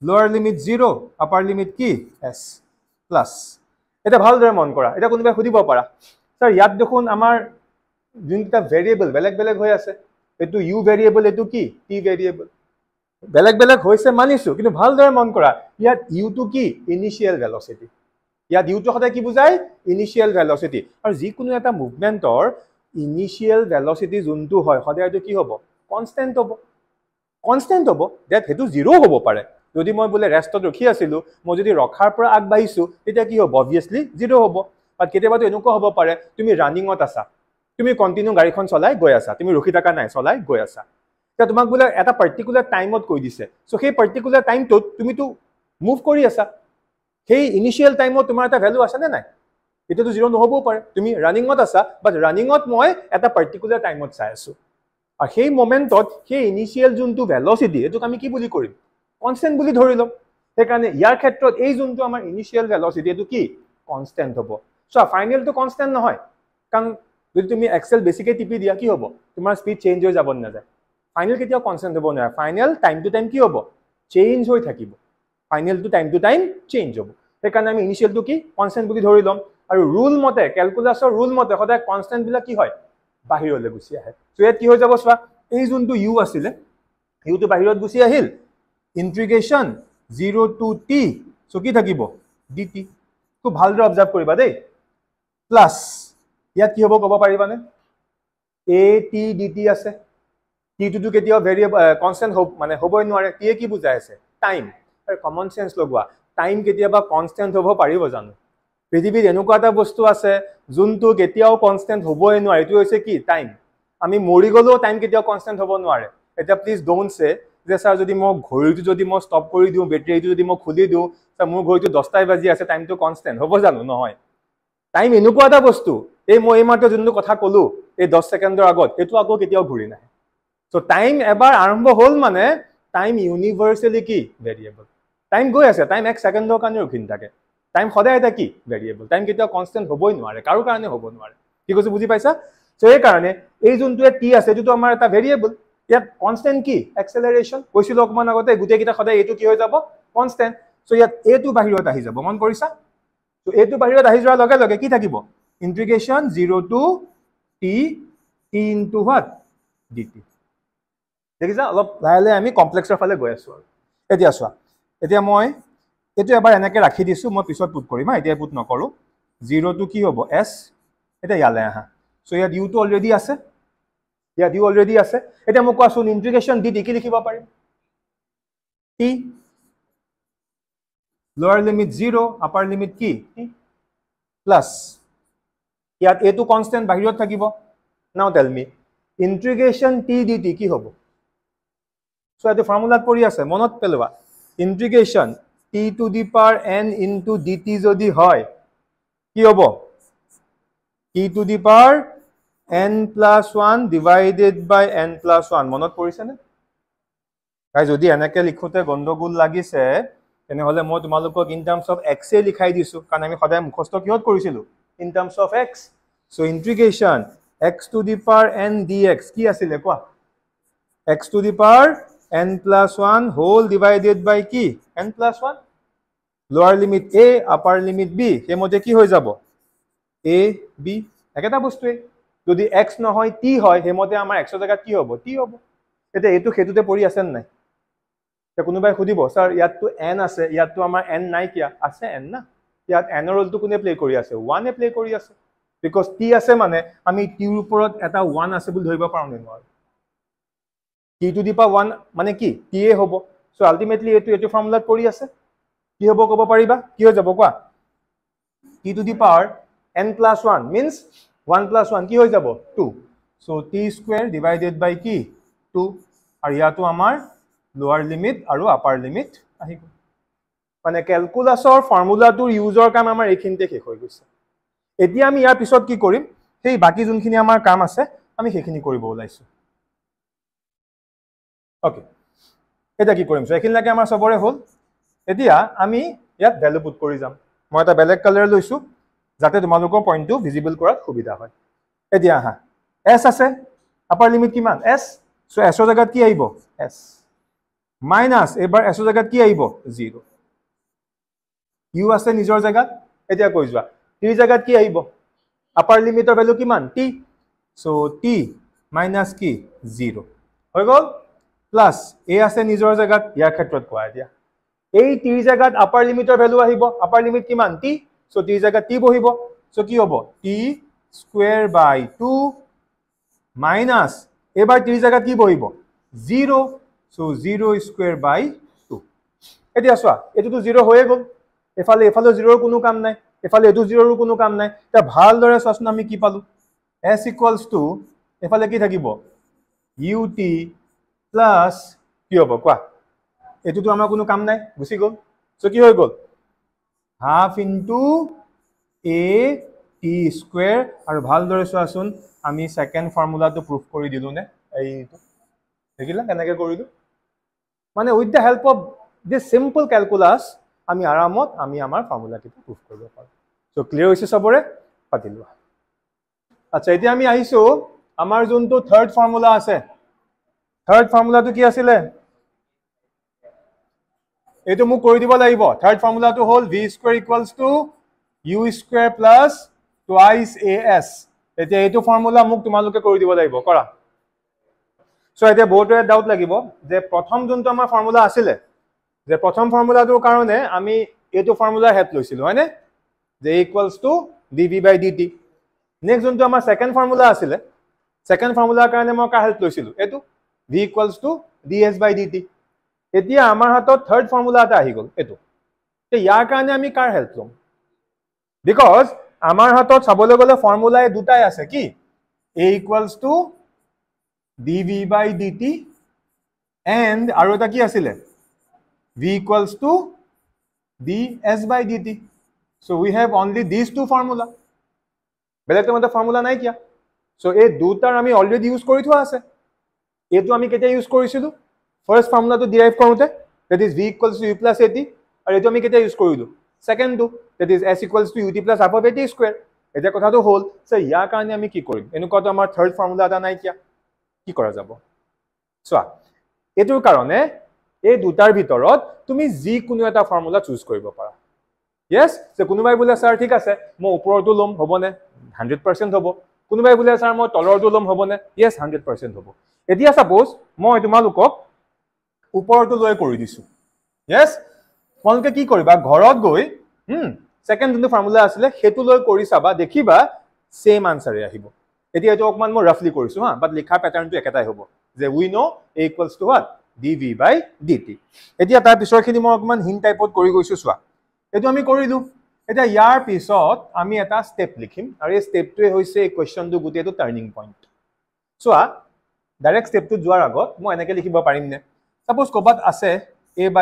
lower limit 0 upper limit কি s plus এটা ভালদৰে মন কৰা এটা কোনোবাই খুদিব পাৰা স্যাৰ ইয়াত দেখুন আমাৰ যোনটা ভেৰিয়েবল বেলেগ বেলেগ হৈ আছে এটো u ভেৰিয়েবল এটো কি t ভেৰিয়েবল বেলেগ বেলেগ হৈছে মানিছো কিন্তু ভালদৰে মন কৰা ইয়াত u টো কি ইনিশিয়াল ভেলোসিটি ইয়াত u টো সদায় কি বুজায় ইনিশিয়াল ভেলোসিটি আৰু যি কোনো এটা মুভমেন্টৰ ইনিশিয়াল ভেলোসিটি যোনটো হয় সদায় এটো কি হ'ব কনস্ট্যান্ট হ'ব দ্যাট হেতু 0 হ'ব পাৰে যদি মই বলে ৰেষ্টত ৰখি আছিলো মই যদি ৰখাৰ পৰা আগবাঢ়িছো তেতিয়া কি হ'ব অবভিয়াসলি 0 হ'ব বাট কেতিয়াবাটো এনেকুৱা হ'ব পাৰে তুমি ৰানিংত আছা তুমি কন্টিনিউ গাড়ীখন চলাই গৈ আছা তুমি ৰখি থকা নাই চলাই গৈ আছা তে তোমাক বলে এটা পাৰ্টিকুলাৰ টাইমত কৈ দিছে সো সেই পাৰ্টিকুলাৰ টাইমটোত তুমি তো মুভ কৰি আছা সেই ইনিশিয়াল টাইমত তোমাৰ এটা ভ্যালু আছে নে নাই এটাতো 0 নহবও পাৰে তুমি ৰানিংত আছা বাট ৰানিংত মই এটা পাৰ্টিকুলাৰ টাইমত চাই আছো আৰু সেই মোমেন্টত সেই ইনিশিয়াল যোনটো ভেলোসিটি এটোক আমি কি বুলি কৰিম কনস্ট্যান্ট বুলি ধৰি লম সেইকাৰণে ইয়াৰ ক্ষেত্ৰত এই যোনটো আমাৰ ইনিশিয়াল ভেলোসিটি এটো কি কনস্ট্যান্ট হ'ব সো ফাইনাল তো কনস্ট্যান্ট নহয় কাৰণ যদি তুমি এক্সেল বেছিকৈ টিপি দিয়া কি হ'ব তোমাৰ স্পীড চেঞ্জ হৈ যাব নাযায় ফাইনেল কেতিয়াও কনষ্টেণ্ট হ'ব নোৱাৰে ফাইনেল টাইম টু টাইম কি হ'ব চেঞ্জ হৈ থাকিব ফাইনেল টু টাইম চেঞ্জ হ'ব সেইকাৰণে আমি ইনিচিয়েলটো কি কনষ্টেণ্ট বুলি ধৰি ল'ম আৰু ৰুল মতে কেলকুলাছৰ ৰুল মতে সদায় কনষ্টেণ্টবিলাক কি হয় বাহিৰলৈ গুচি আহে চ' ইয়াত কি হৈ যাব চোৱা এই যোনটো ইউ আছিলে ইউটো বাহিৰত গুচি আহিল ইণ্টিগ্ৰেশ্যন 0 to t চ' কি থাকিব dt খুব ভালদৰে অবজাৰ্ভ কৰিবা দেই প্লাছ ইয়াত কি হ'ব ক'ব পাৰিবানে a t dt আছে টিটো কেতিয়াও ভেৰিয়েবল কনষ্টেণ্ট মানে হ'বই নোৱাৰে টিয়ে কি বুজাই আছে টাইম আৰু কমন চেন্স লগোৱা টাইম কেতিয়াবা কনষ্টেণ্ট হ'ব পাৰিব জানো পৃথিৱীত এনেকুৱা এটা বস্তু আছে যোনটো কেতিয়াও কনষ্টেণ্ট হ'বই নোৱাৰে এইটো হৈছে কি টাইম আমি মৰি গ'লেও টাইম কেতিয়াও কনষ্টেণ্ট হ'ব নোৱাৰে এটা প্লিজ ডোন্ট সে যে স্যাৰ যদি মই ঘড়ীটো যদি মই ষ্টপ কৰি দিওঁ বেটাৰীটো যদি মই খুলি দিওঁ স্যাৰ মোৰ ঘড়ীটো 10টাই বাজি আছে টাইমটো কনষ্টেণ্ট হ'ব জানো নহয় টাইম এনেকুৱা এটা বস্তু এই মই এইমাত্ৰ যোনটো কথা ক'লো এই 10 ছেকেণ্ডৰ আগত এইটো আকৌ কেতিয়াও ঘূৰি নাহে চ' টাইম এবাৰ আৰম্ভ হ'ল মানে টাইম ইউনিভাৰ্চেলি কি ভেৰিয়েবল টাইম গৈ আছে টাইম 1 ছেকেণ্ডৰ কাৰণে ৰখি নাথাকে টাইম সদায় এটা কি ভেৰিয়েবল টাইম কেতিয়াও কনষ্টেণ্ট হ'বই নোৱাৰে কাৰো কাৰণে হ'ব নোৱাৰে কি কৈছো বুজি পাইছা চ' এই কাৰণে এই যোনটোৱে টি আছে এইটো আমাৰ এটা ভেৰিয়েবল ইয়াত কনষ্টেণ্ট কি এক্সেলাৰেশ্যন কৈছিলো অকমান আগতে গোটেইকেইটা সদায় এইটো কি হৈ যাব কনষ্টেণ্ট চ' ইয়াত এটো বাহিৰত আহি যাব মন কৰিছা চ' এটো বাহিৰত আহি যোৱাৰ লগে লগে কি থাকিব integration 0 to t into what dt দেখিছা অলপ লাহে লাহে আমি কমপ্লেক্সৰ ফালে গৈ আছো আৰু এতিয়া চোৱা এতিয়া মই এইটো এবাৰ এনেকৈ ৰাখি দিছোঁ মই পিছত পুট কৰিম এতিয়া পুট নকৰোঁ 0 to কি হ'ব s এতিয়া ইয়ালৈ আহা চ' ইয়াত ইউটো অলৰেডি আছে ইয়াত ইউ অলৰেডি আছে এতিয়া মোক কোৱাচোন ইণ্টিগ্ৰেশ্যন dt কি লিখিব পাৰিম t লোৱাৰ লিমিট 0 আপাৰ লিমিট কি t প্লাছ ইয়াত এটো কনষ্টেণ্ট বাহিৰত থাকিব নাও tell me integration t dt কি হ'ব চ' এইটো ফৰ্মুলাত পৰি আছে মনত পেলোৱা integration t to the power n into dt যদি হয় কি হ'ব t to the power n plus 1 divided by n plus 1 মনত পৰিছেনে গাই যদি এনেকৈ লিখোতে গণ্ডগোল লাগিছে তেনেহ'লে মই তোমালোকক ইন টাৰ্মছ অফ x এ লিখাই দিছোঁ কাৰণ আমি সদায় মুখস্থ কিহত কৰিছিলোঁ in terms of x so' integration x to the power n dx কি আছিলে কোৱা x to the power n plus 1 whole divided by কি n plus 1 lower limit a upper limit b সেইমতে কি হৈ যাব a b একেটা বস্তুৱে যদি x নহয় t হয় সেইমতে আমাৰ x ৰ জায়গাত কি হ'ব t হ'ব এতিয়া এইটো খেতুতে পৰি আছে নাই তে কোনোবাই খুদিব স্যাৰ ইয়াতটো n আছে ইয়াতটো আমাৰ n নাই কিয়া আছে n না ইয়াত n ৰ ৰোলটো কোনে প্লে কৰি আছে 1 এ প্লে কৰি আছে বিকজ t আছে মানে আমি t ৰ ওপৰত এটা 1 আছে বুলি ধৰিব পাৰো নে নোৱাৰো t to the power 1 মানে কি t এ হ'ব সো আলটিমেটলি এইটো ফৰ্মুলাত পৰি আছে কি হ'ব ক'ব পাৰিবা কি হৈ যাব কোৱা t to the power n plus 1 means 1 plus 1 কি হৈ যাব 2 so t square divided by কি 2 আৰু ইয়াতো আমাৰ লোৱাৰ লিমিট আৰু আপাৰ লিমিট আহিব মানে ক্যালকুলাছৰ ফৰ্মুলাটোৰ ইউজৰ কাম আমাৰ এইখিনিতে শেষ হৈ গৈছে এতিয়া আমি ইয়াৰ পিছত কি কৰিম সেই বাকি যোনখিনি আমাৰ কাম আছে আমি সেইখিনি কৰিব ওলাইছো ওকে এটা কি কৰিম এইখিনিলৈকে আমাৰ সবৰে হ'ল এতিয়া আমি ইয়াত ভ্যালু পুট কৰি যাম মই এটা বেলেগ কালাৰ লৈছো যাতে তোমালোকৰ পইণ্টটো ভিজিবল কৰাত সুবিধা হয় এতিয়া আহা s আছে আপাৰ লিমিট কিমান s সো s ৰ জায়গাত কি আহিব s মাইনাস এবাৰ s ৰ জায়গাত কি আহিব 0 u আছে নিজৰ জায়গাত এতিয়া কৈ যোৱা t ৰ জায়গাত কি আহিব আপাৰ লিমিটৰ ভ্যালু কিমান t সো t মাইনাস কি 0 হৈ গ'ল প্লাস a আছে নিজৰ জায়গাত ইয়াৰ ক্ষেত্ৰত কোৱা এতিয়া এই t ৰ জায়গাত আপাৰ লিমিটৰ ভ্যালু আহিব আপাৰ লিমিট কিমান t সো t ৰ জায়গাত t বহিব সো কি হ'ব t স্কয়াৰ বাই 2 মাইনাস এবাৰ t ৰ জায়গাত কি বহিব 0 সো 0 স্কয়াৰ বাই 2 এতিয়া চোৱা এটোটো 0 হৈয়ে গ'ল এফালে 0 ৰ কোনো কাম নাই এফালে এটো 0 ৰ কোনো কাম নাই তা ভালদৰে চোৱাচোন আমি কি পালো s = এফালে কি থাকিব ut প্লাস কি হ'ব কোৱা এটোটো আমাৰ কোনো কাম নাই গুছি গ'ল সো কি হৈ গ'ল half into a t square আৰু ভালদৰে চোৱাচোন আমি সেকেন্ড ফৰ্মুলাটো প্ৰুফ কৰি দিলো নে এইটো দেখিলা কেনেকৈ কৰিলো মানে with the help of this simple calculus আমি আৰামত আমি আমাৰ ফৰ্মুলাটো প্ৰুফ কৰিব পাৰো সো ক্লিয়াৰ হৈছে সবৰে পাতিলো আচ্ছা এতিয়া আমি আহিছো আমাৰ যোনটো থাৰ্ড ফৰ্মুলা আছে থাৰ্ড ফৰ্মুলাটো কি আছিলে এইটো মোক কৰি দিব লাগিব থাৰ্ড ফৰ্মুলাটো হ'ল v square equals to u square plus twice as এতিয়া এইটো ফৰ্মুলা মোক তোমালোকে কৰি দিব লাগিব কৰা সো এতিয়া বহুতৰে ডাউট লাগিব যে প্ৰথম যোনটো আমাৰ ফৰ্মুলা আছিলে যে প্ৰথম ফৰ্মুলাটোৰ কাৰণে আমি এইটো ফৰ্মুলা হেল্প লৈছিলো হয়নে যে ইকুৱেলছ টু dv/dt নেক্সট যোনটো আমাৰ সেকেন্ড ফৰ্মুলা আছিলে সেকেন্ড ফৰ্মুলাৰ কাৰণে মই কা হেল্প লৈছিলো এটো v ইকুৱেলছ টু ds/dt এতিয়া আমাৰ হাতত থাৰ্ড ফৰ্মুলা এটা আহি গল এটো তে ইয়াৰ কাৰণে আমি কাৰ হেল্প লম বিকজ আমাৰ হাতত চাবলৈ গলে ফৰ্মুলা দুটাই আছে কি a equals to dv/dt and আৰু এটা কি আছিলে v equals to ds/dt so we have only these two formula বেলেগ এটা ফৰ্মুলা নাই কিয়া so এই দুটাৰ আমি অলৰেডি ইউজ কৰি থোৱা আছে এটো আমি কেতিয়া ইউজ কৰিছিলো ফাৰ্স্ট ফৰ্মুলাটো ডিৰাইভ কৰোতে that is v equals to u plus at আৰু এটো আমি কেতিয়া ইউজ কৰিলো সেকেন্ড টো that is s equals to ut plus half of at square এটা কথাটো হ'ল সো ইয়াৰ কাৰণে আমি কি কৰিম এনেকুৱাটো আমাৰ থাৰ্ড ফৰ্মুলা এটা নাই কিয়া কি কৰা যাব চোৱা এটোৰ কাৰণে এই দুটাৰ ভিতৰত তুমি যি কোনো এটা ফৰ্মুলা চুজ কৰিব পাৰা yes সে কোনোবাই বুলে স্যাৰ ঠিক আছে মই ওপৰটো লম হবনে 100% হ'ব কোনোবাই বুলে স্যাৰ মই তলৰটো লম হবনে yes 100% হ'ব এতিয়া সাপোজ মই তোমালোকক ওপৰটো লৈ কৰি দিছো yes তোমালোকে কি কৰিবা ঘৰত গৈ সেকেন্ড যোনটো ফৰ্মুলা আছিলে হেতু লৈ কৰি চাবা দেখিবা সেম আনসাৰে আহিব এতিয়া এটো অকমান মই ৰাফলি কৰিছো হা বাট লিখা প্যাটাৰ্নটো একেটাই হ'ব যে we know a equals to what dv/dt এতিয়া তাৰ পিছৰখিনি মই অকমান হিন টাইপত কৰি গৈছো চোৱা এটো আমি কৰিলো এটা ইয়াৰ পিছত আমি এটা স্টেপ লিখিম আৰু এই স্টেপটোৱে হৈছে এই কোৱেশ্চনটো গুটেটো টাৰ্নিং পইণ্ট চোৱা ডাইৰেক্ট স্টেপটো যোৱাৰ আগত মই এনেকৈ লিখিব পাৰিম নে সাপোজ কবাত আছে a/b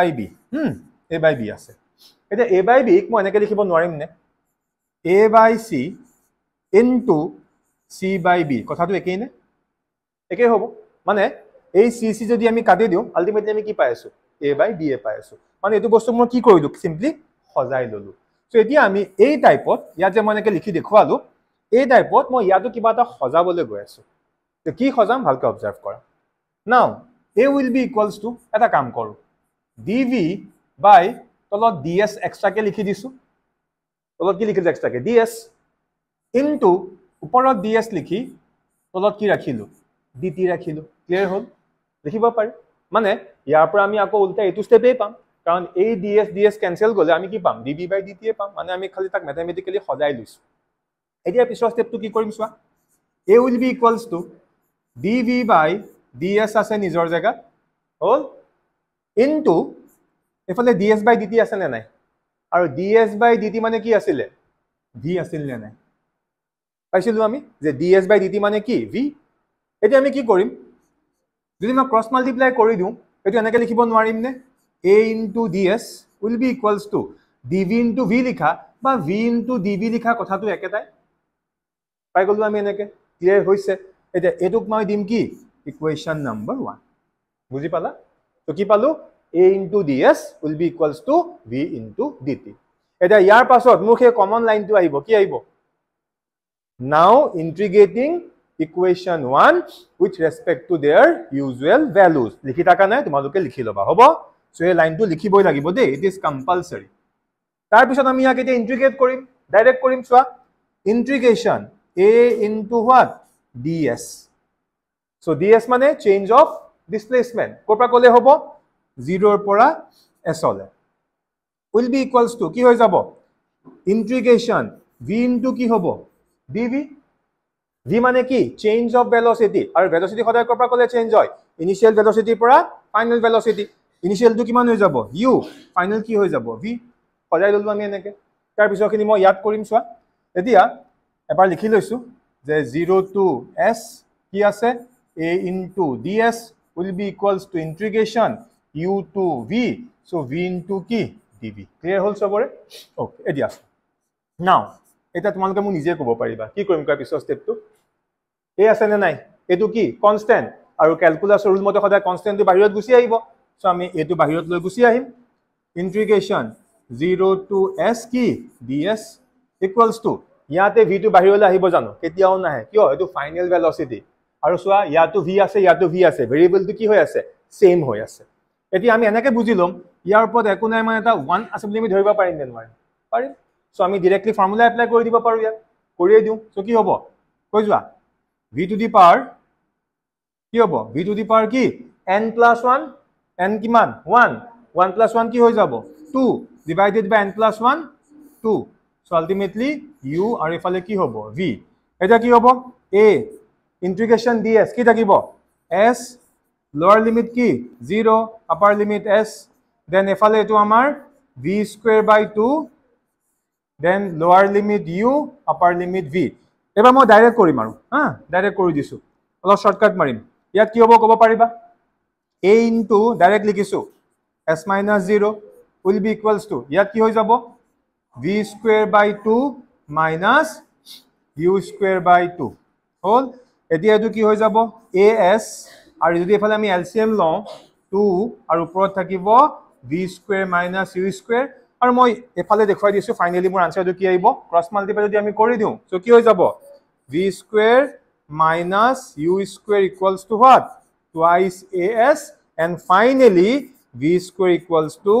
a/b আছে এটা a/b ক মই এনেকৈ লিখিব নোৱাৰিম নে a/c into c/b কথাটো একেই নে একেই হ'ব মানে এই c যদি আমি কাটি দিও আলটিমেটলি আমি কি পাই আছো a/b পাই আছো মানে এটো বস্তু মই কি কৰিলো সিম্পলি সজাই ললো সো এতিয়া আমি এই টাইপত ইয়া যে মই এনেকৈ লিখি দেখুৱালো এই টাইপত মই ইয়াটো কিবা এটা সজাবলৈ গৈ আছো তো কি সজাম ভালকৈ অবজাৰ্ভ কৰা নাও a will be equals to এটা কাম কৰো dv by তলত ds এক্সট্ৰাকে লিখি দিছো তলত কি লিখিলো এক্সট্ৰাকে ds into ওপৰত ds লিখি তলত কি ৰাখিলো dt ৰাখিলো ক্লিয়াৰ হ'ল লিখিব পাৰি মানে ইয়াৰ পৰা আমি আকৌ উল্টা এটো স্টেপে পাম কাৰণ এই ds ক্যান্সেল গলে আমি কি পাম dv/dt পাম মানে আমি খালি তাক ম্যাথমেটিক্যালি সজাই লৈছো এতিয়া পিছৰ স্টেপটো কি কৰিম চোৱা a will be equals to dv/ds আছে নিজৰ জায়গা হ'ল into এফালে ds/dt আছে নে নাই আৰু ds/dt মানে কি আছিল v আছিল নে নাই পাইছিলো আমি যে ds/dt মানে কি v এতিয়া আমি কি কৰিম যদি মই ক্ৰস মাল্টিপ্লাই কৰি দিও এটো এনেকৈ লিখিব নোৱাৰিম নে a into ds will be equals to dv into v লিখা বা v into dv লিখা কথাটো একেটাই পাই গলো আমি এনেকৈ ক্লিয়াৰ হৈছে এটা এটুক মই দিম কি ইকুৱেশন নম্বৰ 1 বুজি পালা তো কি পালো a into ds will be equals to v into dt এটা ইয়াৰ পাছত মোক এই কমন লাইনটো আহিব কি আহিব now integrating equation 1 with respect to their usual values লিখি থাকা নাই তোমালোকে লিখি লবা হ'ব সো এই লাইনটো লিখিবই লাগিব দে ইট ইজ কম্পালসৰি তাৰ পিছত আমি ইয়াক এটা ইন্টিগ্ৰেট কৰিম ডাইৰেক্ট কৰিম চোৱা ইন্টিগ্ৰেশন a into what ds so ds মানে চেঞ্জ অফ ডিসপ্লেসমেন্ট কোপৰা কলে হ'ব 0 ৰ পৰা s লে will be equals to কি হৈ যাব ইন্টিগ্ৰেশন v into কি হ'ব dv v মানে কি চেঞ্জ অফ ভেলোসিটি আৰু ভেলোসিটি সদায় কোপৰা কলে চেঞ্জ হয় ইনিশিয়াল ভেলোসিটি পৰা ফাইনাল ভেলোসিটি ইনিশিয়াল টো কিমান হৈ যাব u ফাইনাল কি হৈ যাব v সজাই ললো আমি এনেকৈ তাৰ পিছৰখিনি মই ইয়াত কৰিম চোৱা এতিয়া এবাৰ লিখি লৈছো যে 0 to s কি আছে a into ds will be equals to integration u to v so v into কি dv ক্লিয়াৰ হ'ল সবৰে ওকে এতিয়া নাও এটা তোমালোকে মোক নিজে ক'ব পাৰিবা কি কৰিম কা পিছৰ স্টেপটো এ আছে নে নাই এটো কি কনস্ট্যান্ট আৰু ক্যালকুলাসৰ ৰুল মতে সদায় কনস্ট্যান্টটো বাহিৰত গুছি আহিব সো আমি এটো বাহিৰত লৈ গুছি আহিম ইন্টিগ্ৰেশন 0 to s কি ds equals to ইয়াতে v টো বাহিৰলৈ আহিব জানো কেতিয়াও নাহে কিয় এটো ফাইনাল ভেলোসিটি আৰু সোৱা ইয়াতো v আছে ইয়াতো v আছে ভেৰিয়েবলটো কি হৈ আছে সেম হৈ আছে এতিয়া আমি এনেকে বুজিলম ইয়াৰ ওপৰত একো নাই মানে এটা 1 আছে বুলি আমি ধৰিব পাৰিম নে নোৱাৰিম পাৰিম সো আমি ডাইৰেক্টলি ফৰ্মুলা এপ্লাই কৰি দিব পাৰো ইয়াত কৰিয়ে দিও সো কি হ'ব কৈ যোৱা v টু দি পাৱাৰ কি হ'ব v টু দি পাৱাৰ কি n plus 1 n কিমান 1 1 plus 1 কি হৈ যাব 2 divided by n plus 1 2 so ultimately u আৰু ইফালে কি হ'ব v এটা কি হ'ব a integration ds কি থাকিব s lower limit কি 0 upper limit s then ইফালে এটো আমাৰ v square by 2 then lower limit u upper limit v এবাৰ মই ডাইৰেক্ট কৰিম আৰু হা ডাইৰেক্ট কৰি দিছো অলপ শৰ্টকাট মাৰিম ইয়াত কি হ'ব ক'ব পাৰিবা a into ডাইৰেক্ট লিখিছো s minus 0 will be equals to ইয়াত কি হৈ যাব v square by 2 minus u square by 2 হল এতিয়া এটো কি হৈ যাব as আৰু যদি এফালে আমি LCM লওঁ 2 আৰু ওপৰত থাকিব v square minus u square আৰু মই এফালে দেখুৱাই দিছো ফাইনালি মোৰ আনসাৰটো কি আহিব ক্ৰস মাল্টিপ্লাই যদি আমি কৰি দিও সো কি হৈ যাব v square minus u square equals to what twice as and finally v square equals to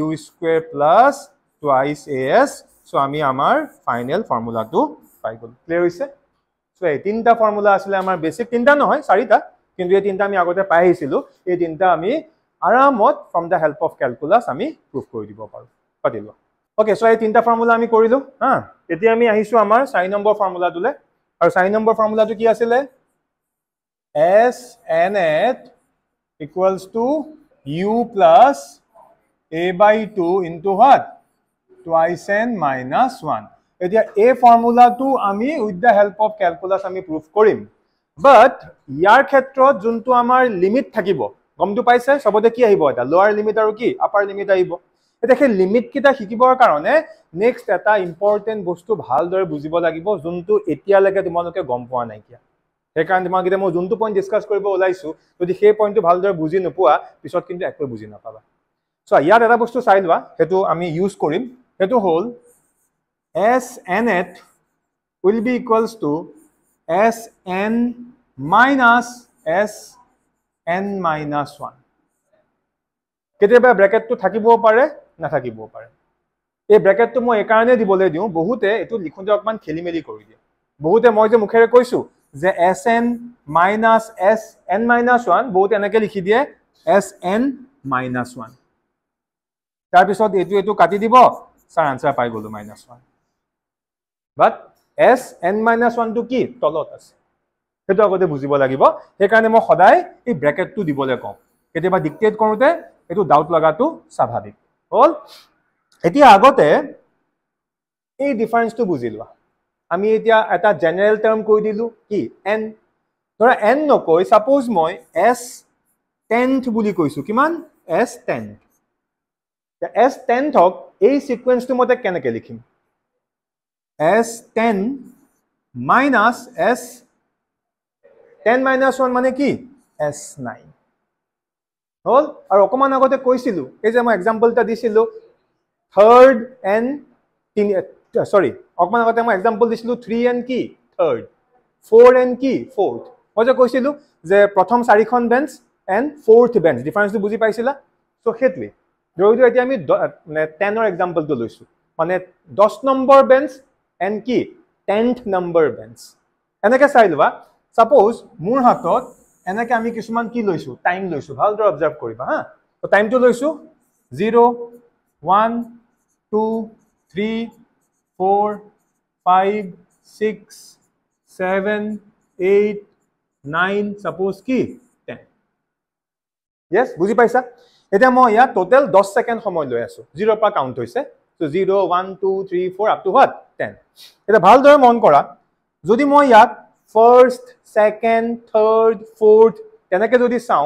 u square plus twice as so আমি আমাৰ ফাইনাল ফৰ্মুলাটো পাই গল ক্লিয়াৰ হৈছে সো এই তিনটা ফৰ্মুলা আছিল আমাৰ বেসিক তিনটা নহয় চাৰিটা কিন্তু এই তিনটা আমি আগতে পাই আহিছিলো এই তিনটা আমি আৰামত from da help of calculus আমি প্ৰুফ কৰি দিব পাৰো পাতিলো ওকে সো এই তিনটা ফৰ্মুলা আমি কৰিলো হা এতিয়া আমি আহিছো আমাৰ 4 নম্বৰ ফৰ্মুলাটোলে আৰু 4 নম্বৰ ফৰ্মুলাটো কি আছিল s nth equals to u plus a by 2 into what twice n minus 1 এতিয়া এই ফৰ্মুলাটো আমি with the help of calculus আমি প্ৰুফ কৰিম বাট ইয়াৰ ক্ষেত্ৰত যোনটো আমাৰ লিমিট থাকিব গমটো পাইছে সবতে কি আহিব এটা লোৱাৰ লিমিট আৰু কি আপাৰ লিমিট আহিব এটা সেই লিমিট কিটা শিকিবৰ কাৰণে নেক্সট এটা ইম্পৰ্টেন্ট বস্তু ভালদৰে বুজিব লাগিব যোনটো এতিয়া লাগে তোমালোকে গম পোৱা নাই কিয়া সেইকাৰণে তোমালোকে মই যোনটো পইণ্ট ডিসকাস কৰিব ওলাইছো যদি সেই পইণ্টটো ভালদৰে বুজি নোপোৱা পিছত কিন্তু একো বুজি নাপাবা সো ইয়াত এটা বস্তু চাই লোৱা হেতু আমি ইউজ কৰিম হেতু হল s nth will be equals to s n minus s n minus 1 কেতিয়াবা ব্র্যাকেটটো থাকিব পাৰে না থাকিব পাৰে এই ব্ৰ্যাকেটটো মই এই কাৰণে দিবলৈ দিও বহুতে এটো লিখোতে অকমান খেলিমেলি কৰি দিয়ে বহুতে মই যে মুখেৰে কৈছো যে sn minus sn minus 1 বহুতে এনেকে লিখি দিয়ে sn minus 1 তাৰ পিছত এটো কাটি দিব সাৰ আনসাৰ পাই গলো -1 বাট sn minus 1 টো কি তলত আছে হেতু আগতে বুজিব লাগিব সেই কাৰণে মই সদায় এই ব্ৰ্যাকেটটো দিবলৈ কম কেতিয়াবা ডিক্টেট কৰোতে এটো ডাউট লাগাটো স্বাভাৱিক হল এতিয়া আগতে এই ডিফাৰেন্সটো বুজিলোৱা আমি এতিয়া এটা জেনাৰেল টাৰ্ম কৈ দিলু কি n ধৰা n নকৈ সাপোজ মই s 10th বুলি কৈছো কিমান s 10th s 10th হক এই সিকোয়েন্সটো মতে কেনেকৈ লিখিম s 10 minus s 10 minus 1 মানে কি s 9 হল আৰু অকমান আগতে কৈছিলো এই যে মই এক্সাম্পলটা দিছিলো থাৰ্ড এন্ড সৰি অকমান আগতে মই এক্সাম্পল দিছিলো 3 এন্ড কি থাৰ্ড 4 এন্ড কি ফোৰ্থ মই যে কৈছিলো যে প্ৰথম চাৰিখন বেঞ্চ এন্ড ফোৰ্থ বেঞ্চ ডিফাৰেন্সটো বুজি পাইছিলা সো হেতলি ধৰিলো এতিয়া আমি 10 ৰ এক্সাম্পলটো লৈছো মানে 10 নম্বৰ বেঞ্চ এন্ড কি 10th নম্বৰ বেঞ্চ এনেকে চাই লোৱা সাপোজ মোৰ হাতত এনেকে আমি কিছুমান কি লৈছো টাইম লৈছো ভালদৰে অবজাৰ্ভ কৰিবা হা তো টাইমটো লৈছো 0 1 2 3 4 5 6 7 8 9 সাপোজ কি 10 yes বুজি পাইছা এটা মই ইয়া টোটাল 10 সেকেন্ড সময় লৈ আছো 0 পৰা কাউন্ট হৈছে সো 0 1 2 3 4 আপ টু what 10 এটা ভালদৰে মন কৰা যদি মই ইয়াত first second third fourth তেনেকে যদি চাও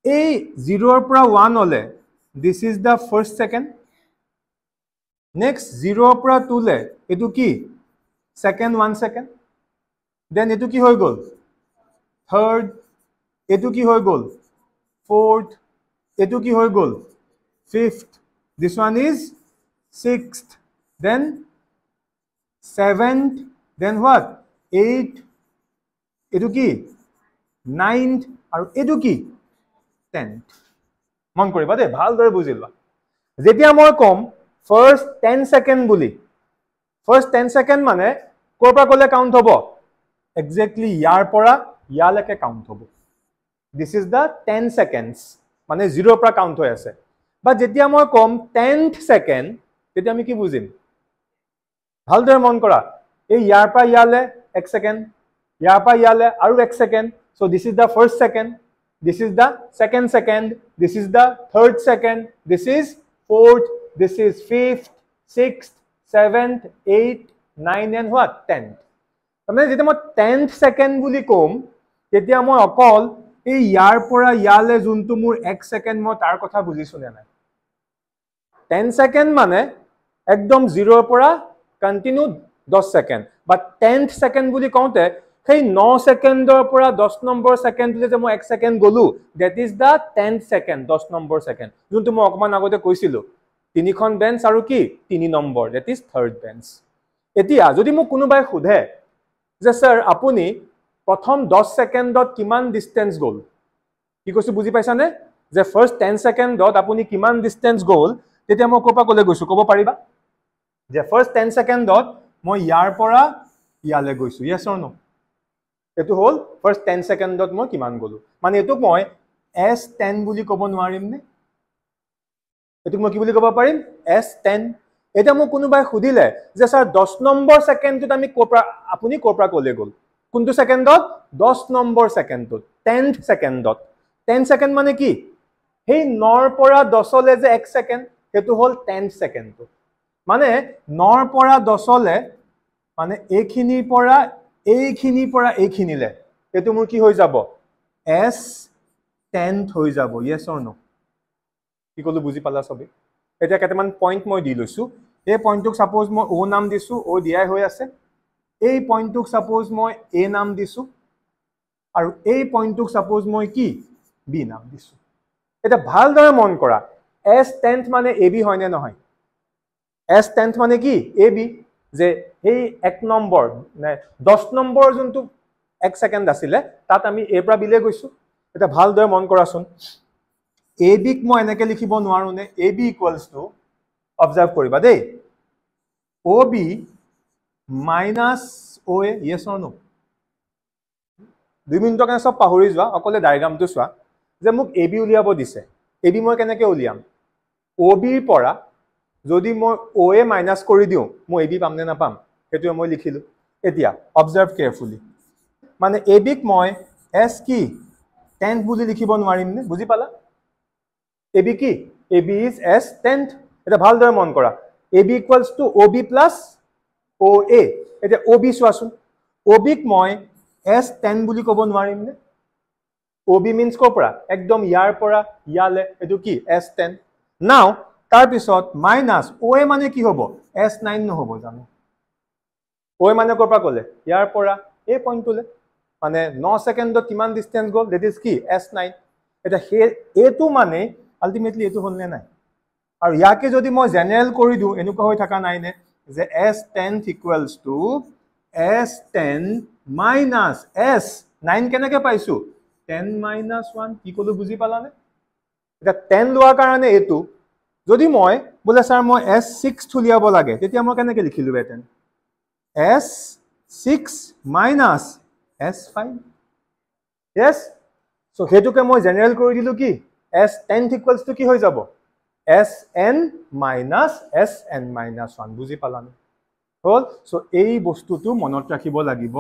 এই 0 ৰ পৰা 1 হলে this is the first second next 0 ৰ পৰা 2 লে এটো কি second 1 second then এটো কি হৈ গল third এটো কি হৈ গল fourth এটো কি হৈ গল fifth this one is sixth then 7th, then what? 8th, etu ki 9th, aru etu ki 10th. মন কৰিবা দে, ভালদৰে বুজিলা। যেতিয়া মই কম ফাৰ্ষ্ট 10 সেকেন্ড বুলি, ফাৰ্ষ্ট 10 সেকেন্ড মানে কৰ পৰা কলে কাউন্ট হ'ব? এক্স্যাক্টলি ইয়াৰ পৰা ইয়ালৈকে কাউন্ট হ'ব। দিস ইজ দা 10 সেকেন্ডস, মানে 0 পৰা কাউন্ট হৈ আছে। বা যেতিয়া মই কম 10th সেকেন্ড, তেতিয়া আমি কি বুজিম? ভালদৰে মন কৰা, এই ইয়াৰ পৰা ইয়ালে 1 সেকেন্ড, ইয়াৰ পৰা ইয়ালে আৰু 1 second. So this is the first second, this is the second second, this is the third second, this is fourth, this is fifth, sixth, seventh, eighth, 9 and what? 10th. মানে যেতিয়া মই 10th second বুলি কম, তেতিয়া মই অকল এই ইয়াৰ পৰা ইয়ালে যোনটো মোৰ 1 সেকেন্ড মই তাৰ কথা বুজিছো নে নাই? 10 সেকেন্ড মানে একদম 0 ৰ পৰা কন্টিনিউ 10 সেকেন্ড। বাট 10th সেকেন্ড বুলি কওঁতে সেই 9 সেকেন্ডৰ পৰা 10 নম্বৰ সেকেন্ডলৈ যে মই 1 সেকেন্ড গলো, that is the 10th second, 10 number second. যোনটো মই অকমান আগতে কৈছিলো, তিনিখন বেঞ্চ আৰু কি 3 number, that is third bench। এতিয়া যদি মোক কোনোবাই সোধে যে স্যাৰ আপুনি প্ৰথম 10 সেকেন্ডত কিমান ডিসটেন্স গল, কি কৈছো বুজি পাইছানে? যে ফাৰ্ষ্ট 10 সেকেন্ডত আপুনি কিমান ডিসটেন্স গল, তেতিয়া মই ক'ৰ পৰা ক'লে গৈছো ক'ব পাৰিবা? যে ফাৰ্ষ্ট 10 সেকেন্ডত মই ইয়াৰ পৰা ইয়ালে গৈছো, yes or no? এটো হল ফাৰ্ষ্ট 10 সেকেন্ডত মই কিমান গলো। মানে এটো মই S10 বুলি ক'ব নোৱাৰিম নে? এটো মই কি বুলি ক'ব পাৰিম? S10। এটা মোক কোনোবাই সুধিলে যে স্যাৰ 10 নম্বৰ সেকেন্ডত আমি আপুনি ক'ৰ পৰা ক'লে গল? কোনটো সেকেন্ডত? 10 নম্বৰ সেকেন্ডত, 10th সেকেন্ডত। 10 সেকেন্ড মানে কি? সেই 9 ৰ পৰা 10 লে যে 1 সেকেন্ড, হেতু হল 10th সেকেন্ড। মানে 9 ৰ পৰা 10 লে, মানে এইখিনিৰ পৰা এইখিনিলে, এটো মোৰ কি হৈ যাব? S10th হৈ যাব, yes or no? কি কলো বুজি পালা সবে? এটা কেইটামান পইণ্ট মই দি লৈছো। এই পইণ্টটোক সাপোজ মই O নাম দিছো, O দিয়াই হৈ আছে। এই পইণ্টটোক সাপোজ মই A নাম দিছো, আৰু এই পইণ্টটোক সাপোজ মই কি B নাম দিছো। এটা ভালদৰে মন কৰা, S10th মানে AB হয় নে নহয়? S10th মানে কি? AB। যে এই 1 নম্বৰ, 10 নম্বৰ যোনটো 1 সেকেন্ড আছিলে, তাত আমি A পৰা B লে গৈছো। এটা ভালদৰে মন কৰাচোন, AB ক মই এনেকে লিখিব নোৱাৰো নে? AB ইকুৱেলছ টু, অবজাৰ্ভ কৰিবা দেই, OB minus OA, yes or no? 2 মিনিটৰ কাৰণে সব পাহৰি যোৱা, অকলে ডায়াগ্ৰামটো চোৱা। যে মোক AB উলিয়াব দিছে, AB মই কেনেকে উলিয়াম? OB ৰ পৰা যদি মই OA মাইনাছ কৰি দিওঁ, মই AB পাম নে নাপাম? সেইটো মই লিখিলো। এতিয়া অবজাৰ্ভ কেয়াৰফুলি, মানে AB ক মই S কি 10th বুলি লিখিব নোৱাৰিম নে? বুজি পালা? AB কি? AB is S10th। এটা ভালদৰে মন কৰা, AB equals to OB plus OA। এতিয়া OB চোৱাচোন, OB ক মই S10 বুলি ক'ব নোৱাৰিম নে? OB means কৰ পৰা? একদম ইয়াৰ পৰা ইয়ালে, এটো কি S10। নাও তাৰ পিছত মাইনাস OA মানে কি হ'ব? S9 নহব জানো? OA মানে কৰ পৰা ক'লে? ইয়াৰ পৰা এই পইণ্টটোলে, মানে 9 সেকেন্ডত কিমান ডিসটেন্স গল, that is কি S9। এটা এটো মানে আলটিমেটলি এটো হল নে নাই? আৰু ইয়াকে যদি মই জেনাৰেল কৰি দিও, এনেকুৱা হৈ থাকা নাই নে যে S10th equals to S10 minus S9 কেনেকে পাইছো? 10 minus 1, কি কলো বুজি পালানে? এটা 10 লোৱাৰ কাৰণে এটো, যদি মই বোলে স্যাৰ মই S6 উলিয়াব লাগে, তেতিয়া মই কেনেকে লিখিলো বেটেন? S6 minus S5, yes? so হেতুকে মই জেনাৰেল কৰি দিলো কি S10th ইকুৱেলছ টু কি হৈ যাব? Sn minus Sn minus 1, বুজি পালানে? হল। সো এই বস্তুটো মনত ৰাখিব লাগিব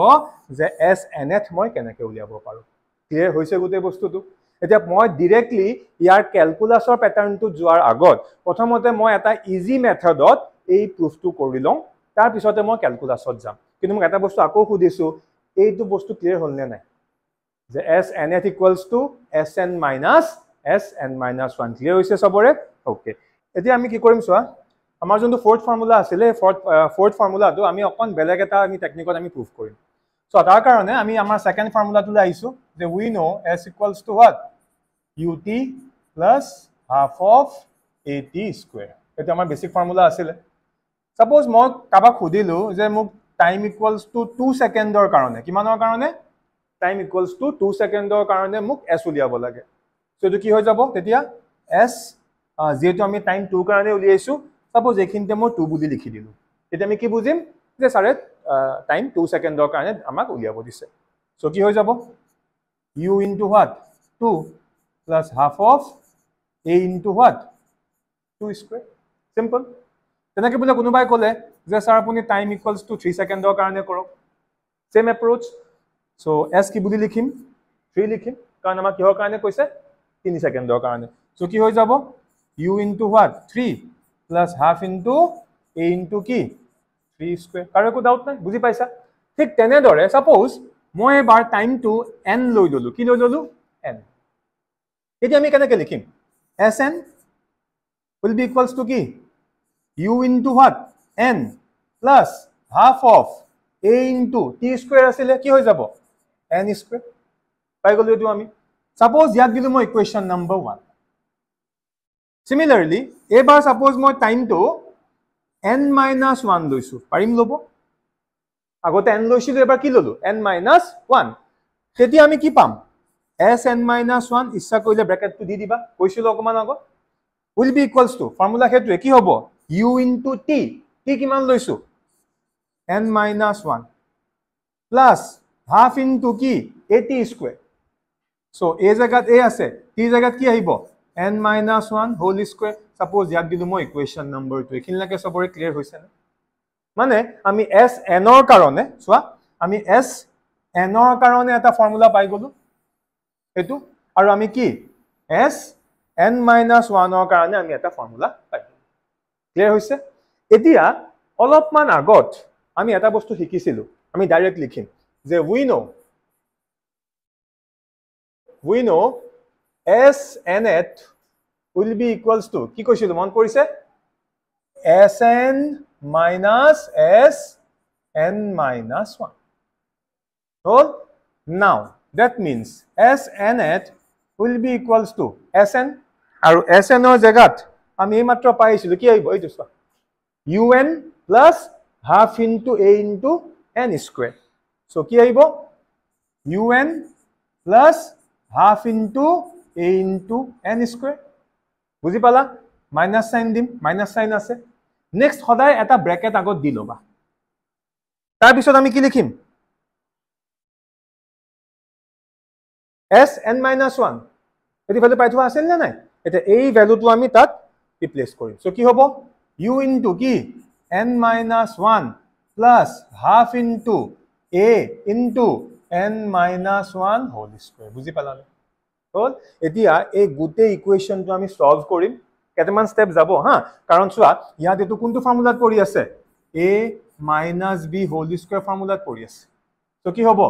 যে Snth মই কেনেকে উলিয়াব পাৰো। ক্লিয়াৰ হৈছে গোটেই বস্তুটো? এতিয়া মই ডাইৰেক্টলি ইয়াৰ ক্যালকুলাসৰ প্যাটাৰ্নটো যোৱাৰ আগত প্ৰথমতে মই এটা ইজি মেথডত এই প্ৰুফটো কৰি লওঁ, তাৰ পিছতে মই ক্যালকুলাসত যাম। কিন্তু মোক এটা বস্তু আকৌ সুধিছো, এইটো বস্তু ক্লিয়াৰ হল নে নাই? যে Snth equals to Sn minus Sn minus 1, clear হৈছে সবৰে? ওকে, এতিয়া আমি কি কৰিম চোৱা, আমাৰ যোনটো ফোৰ্থ ফৰ্মুলা আছিলে, ফোৰ্থ ফৰ্মুলাটো আমি অকন বেলেগ এটা আমি টেকনিকত আমি প্ৰুফ কৰিম। সো তাৰ কাৰণে আমি আমাৰ সেকেন্ড ফৰ্মুলাটোলৈ আহিছো, যে we know S equals to what? UT plus half of AT square। এটা আমাৰ বেসিক ফৰ্মুলা আছিলে। সাপোজ মই কাবাক খুদিলো যে মোক টাইম ইকুয়ালস টু 2 সেকেন্ডৰ কাৰণে কিমানৰ কাৰণে টাইম ইকুয়ালস টু 2 সেকেন্ডৰ কাৰণে মোক s উলিয়াব লাগে সো এটো কি হৈ যাব তেতিয়া s যেটো আমি টাইম 2 কাৰণে উলিয়াইছো সাপোজ এখিনতে মই 2 বুলি লিখি দিলো তেতিয়া আমি কি বুজিম যে সাৰে টাইম 2 সেকেন্ডৰ কাৰণে আমাক উলিয়াব দিছে সো কি হৈ যাব u into what 2 plus half of a into what 2 square simple তেনেকে বুলে কোনোবাই ক'লে যে স্যার আপুনি টাইম ইকুয়ালস টু 3 সেকেন্ডৰ কাৰণে কৰক সেম এপ্ৰোচ সো s কি বুলি লিখিম 3 লিখিম কাৰণ আমাক কিহৰ কাৰণে কৈছে 3 সেকেন্ডৰ কাৰণে সো কি হৈ যাব u into what 3 plus half into a into কি 3 square কাৰো একো ডাউট নাই বুজি পাইছা ঠিক তেনে দৰে সাপোজ মই এবাৰ টাইম টু n লৈ ললো কি লৈ ললো n এতিয়া আমি কেনেকৈ লিখিম sn will be equals to কি u into what n plus half of a into t square asile ki hoy jabo n square pai golo etu ami suppose yak dilu moi equation number 1 similarly ebar suppose moi time to n minus 1 loisu parim lobo agote n loisilu ebar ki lolu n minus 1 teti ami ki pam sn minus 1 issa koile bracket tu di diba koisilu okoman ago will be equals to formula hetu ki hobo u into t t কিমান লৈছো n minus 1 plus half into কি at square so a জায়গাত a আছে t জায়গাত কি আহিব n minus 1 whole square suppose ইয়াক দিলো মই ইকুৱেচন নম্বৰ 2 এখিনলৈকে সবৰে ক্লিয়াৰ হৈছে না মানে আমি s n ৰ কাৰণে সোৱা আমি s n ৰ কাৰণে এটা ফৰ্মুলা পাই গলো এটো আৰু আমি কি s n minus 1 ৰ কাৰণে আমি এটা ফৰ্মুলা পাই ক্লিয়াৰ হৈছে এতিয়া অলপমান আগত আমি এটা বস্তু শিকিছিলো আমি ডাইৰেক্ট লিখিম যে we know snth will be equals to কি কৈছিলো মন পৰিছে sn minus sn minus 1 so now that means snth will be equals to sn আৰু sn ৰ জায়গাত আমি এইমাত্ৰ পাইছিলো কি আহিব এইটো চোৱা un plus half into a into n square so কি আহিব un plus half into a into n square বুজি পালা মাইনাস সাইন দিম মাইনাস সাইন আছে নেক্সট সদায় এটা ব্র্যাকেট আগত দি লবা তাৰ পিছত আমি কি লিখিম sn minus 1 এটি ভ্যালু পাই থোৱা আছিল না নাই এটা এই ভ্যালুটো আমি তাত ৰিপ্লেস কৰিম সো কি হ'ব u into কি n minus 1 plus half into a into n minus 1 whole square বুজি পালানে হল এতিয়া এই গুটে ইকুৱেচনটো আমি সলভ কৰিম কেতেমান স্টেপ যাব হা কাৰণ চোৱা ইয়াত এটো কোনটো ফৰ্মুলাত পৰি আছে a minus b whole square ফৰ্মুলাত পৰি আছে সো কি হ'ব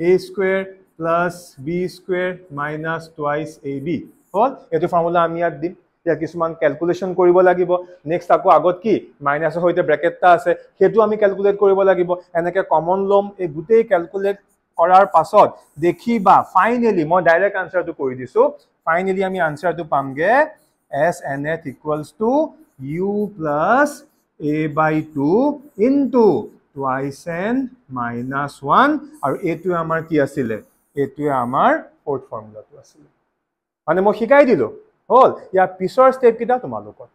a square plus b square minus twice ab হল এটো ফৰ্মুলা আমি ইয়াত দিম या কিছুমান ক্যালকুলেশন কৰিব লাগিব নেক্সট আকো আগত কি মাইনাসৰ হৈতে ব্ৰ্যাকেটটা আছে হেতু আমি ক্যালকুলেট কৰিব লাগিব এনেকে কমন লম এই গুটেই ক্যালকুলেট কৰাৰ পাছত দেখিবা ফাইনালি মই ডাইৰেক্ট আনসাৰটো কৰি দিছো ফাইনালি আমি আনসাৰটো পামগে snth equals to u plus a by 2 into twice n minus 1 আৰু এটো আমাৰ কি আছিল এটো আমাৰ ফোৰ্থ ফৰ্মুলাটো আছিল মানে মই শিকাই দিলো হল ইয়া পিছৰ স্টেপ কিটা তোমালোকৰ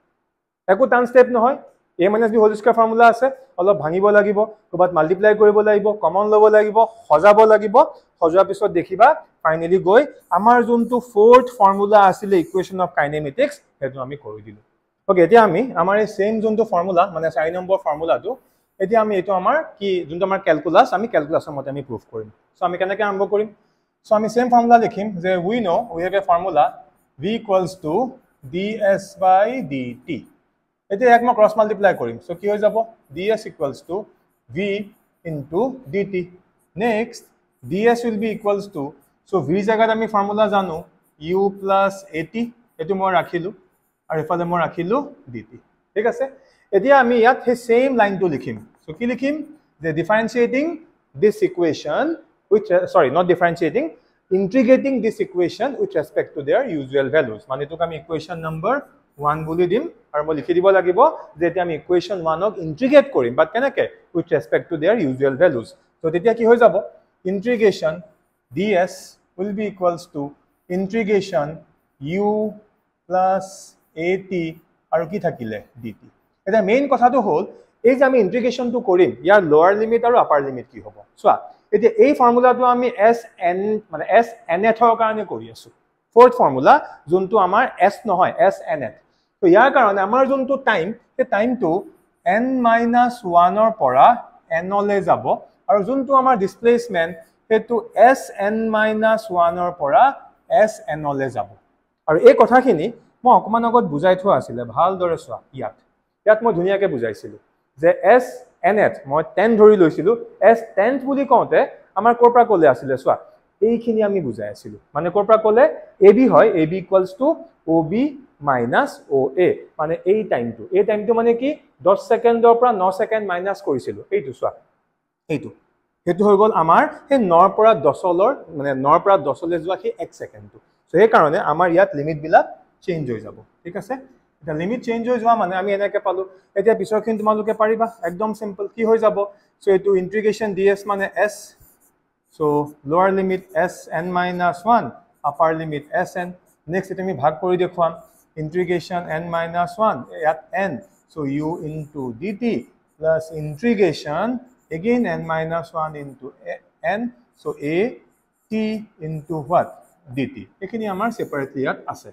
একো টান স্টেপ নহয় a - b whole square formula আছে অলপ ভাঙিব লাগিব কবাত মাল্টিপ্লাই কৰিব লাগিব কমন লব লাগিব সজাব লাগিব সজোৱাৰ পিছত দেখিবা ফাইনালি গৈ আমাৰ যোনটো ফোৰ্থ ফৰ্মুলা আছিল ইকুৱেচন অফ কাইনেমেটিক্স হেতু আমি কৰি দিলো ওকে এতিয়া আমি আমাৰ এই সেম যোনটো ফৰ্মুলা মানে 4 নম্বৰ ফৰ্মুলাটো এতিয়া আমি এটো আমাৰ কি যোনটো আমাৰ ক্যালকুলাস আমি ক্যালকুলাসৰ মতে আমি প্ৰুফ কৰিম সো আমি কেনেকৈ আৰম্ভ কৰিম সো আমি সেম ফর্মুলা লিখিম যে we know we have a formula v equals to ds by dt এতে এক মই ক্রস মাল্টিপ্লাই কৰিম সো কি হৈ যাব ds equals to v into dt next ds will be equals to so v জায়গাত আমি ফর্মুলা জানো u plus at এটো মই ৰাখিলো আৰু এফালে মই ৰাখিলো dt ঠিক আছে এতিয়া আমি ইয়াত সেই সেম লাইনটো লিখিম সো কি লিখিম যে differentiating this equation which not differentiating integrating this equation with respect to their usual values মানে তোক আমি equation number 1 বুলি দিম আৰু মই লিখি দিব লাগিব যে এতিয়া আমি ইকুৱেশ্যন 1 ক ইন্টিগ্ৰেট কৰিম বাট কেনেকৈ with respect to their usual values তো তেতিয়া কি হৈ যাব ইন্টিগ্ৰেশ্যন ds will be equals to integration u plus at আৰু কি থাকিলে dt এটা মেইন কথাটো হ'ল এই যে আমি ইন্টিগ্ৰেশ্যনটো কৰিম ইয়াৰ লোৱাৰ লিমিট আৰু আপাৰ লিমিট কি হ'ব চোৱা এতিয়া এই ফৰ্মুলাটো আমি sn মানে snth ৰ কাৰণে কৰি আছো ফোৰ্থ ফৰ্মুলা যোনটো আমাৰ s নহয় snth তো ইয়াৰ কাৰণে আমাৰ যোনটো টাইম সেই টাইমটো n - 1 ৰ পৰা n লৈ যাব আৰু যোনটো আমাৰ ডিসপ্লেসমেন্ট সেইটো sn - 1 ৰ পৰা sn লৈ যাব আৰু এই কথাখিনি মই অকমান আগত বুজাই থোৱা আছিল ভালদৰে চোৱা ইয়াত মই ধুনিয়াকে বুজাইছিলো যে snth মই 10 ধৰি লৈছিলো s10th বুলি কওঁতে আমাৰ কোৰ পৰা কলে আছিল চোৱা এইখিনি আমি বুজাই আছিলো মানে কোৰ পৰা কলে ab হয় ab = ob - oa মানে এই টাইমটো মানে কি 10 সেকেন্ডৰ পৰা 9 সেকেন্ড মাইনাস কৰিছিলো এইটো চোৱা সেইটো হৈ গল আমাৰ সেই 9 ৰ পৰা 10 লৰ মানে 9 ৰ পৰা 10 লৈ যোৱা সেই 1 সেকেন্ডটো সো এই কাৰণে আমাৰ ইয়াত লিমিট বিলাক চেঞ্জ হৈ যাব ঠিক আছে এটা লিমিট চেঞ্জ হৈ যোৱা মানে আমি এনেকৈ পালো এতিয়া পিছৰখিনি তোমালোকে পাৰিবা একদম সিম্পল কি হৈ যাব সো এটো ইন্টিগ্ৰেশ্যন ds মানে s সো লোৱাৰ limit sn - 1 upper limit sn next তুমি ভাগ কৰি দেখুৱাম integration n - 1 at n so u into dt plus integration again n - 1 into n so a t into what dt এখিনি আমাৰ সেপাৰেটলি ইয়াত আছে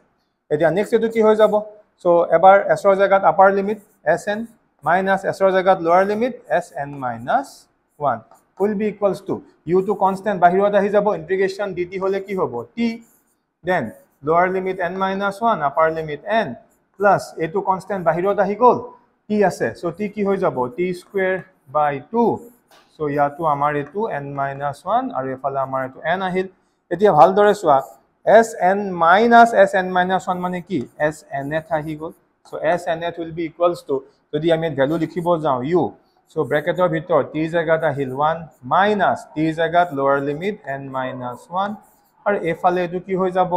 এতিয়া নেক্সট এটো কি হৈ যাব so এবাৰ s ৰ জায়গাত upper limit sn minus s ৰ জায়গাত লোৱাৰ limit sn - 1 will be equals to u to constant বাহিৰত আহি যাব integration dt হলে কি হ'ব t then lower limit n - 1 upper limit n plus a to constant বাহিৰত আহি গল t আছে so t কি হৈ যাব t square by 2 so ইয়াতো আমাৰ এটো n - 1 আৰু এফালে আমাৰ এটো n আহিল এতিয়া ভালদৰে চোৱা sn minus sn - 1 মানে কি snth আহি গল so snth will be equals to যদি আমি ভ্যালু লিখিব যাও u so ব্ৰ্যাকেটৰ ভিতৰত t জায়গাত আহিল 1 minus t জায়গাত লোৱাৰ লিমিট n - 1 আৰু এফালে এটো কি হৈ যাব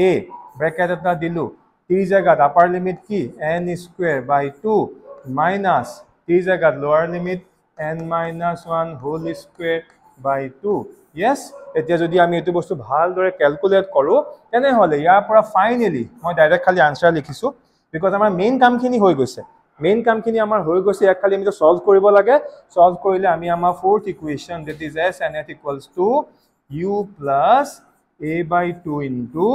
a ব্ৰ্যাকেট এটা দিলু t জায়গাত আপাৰ লিমিট কি n square by 2 minus t জায়গাত লোৱাৰ limit n - 1 whole square by 2 yes এতিয়া যদি আমি এটো বস্তু ভালদৰে ক্যালকুলেট কৰো তেনে হলে ইয়াৰ পৰা ফাইনালি মই ডাইৰেক্ট খালি আনসাৰ লিখিছো বিকজ আমাৰ মেইন কামখিনি হৈ গৈছে মেইন কামখিনি আমাৰ হৈ গৈছে এক খালি আমি তো সলভ কৰিব লাগে সলভ কৰিলে আমি আমাৰ fourth equation that is snth equals to u plus a by 2 into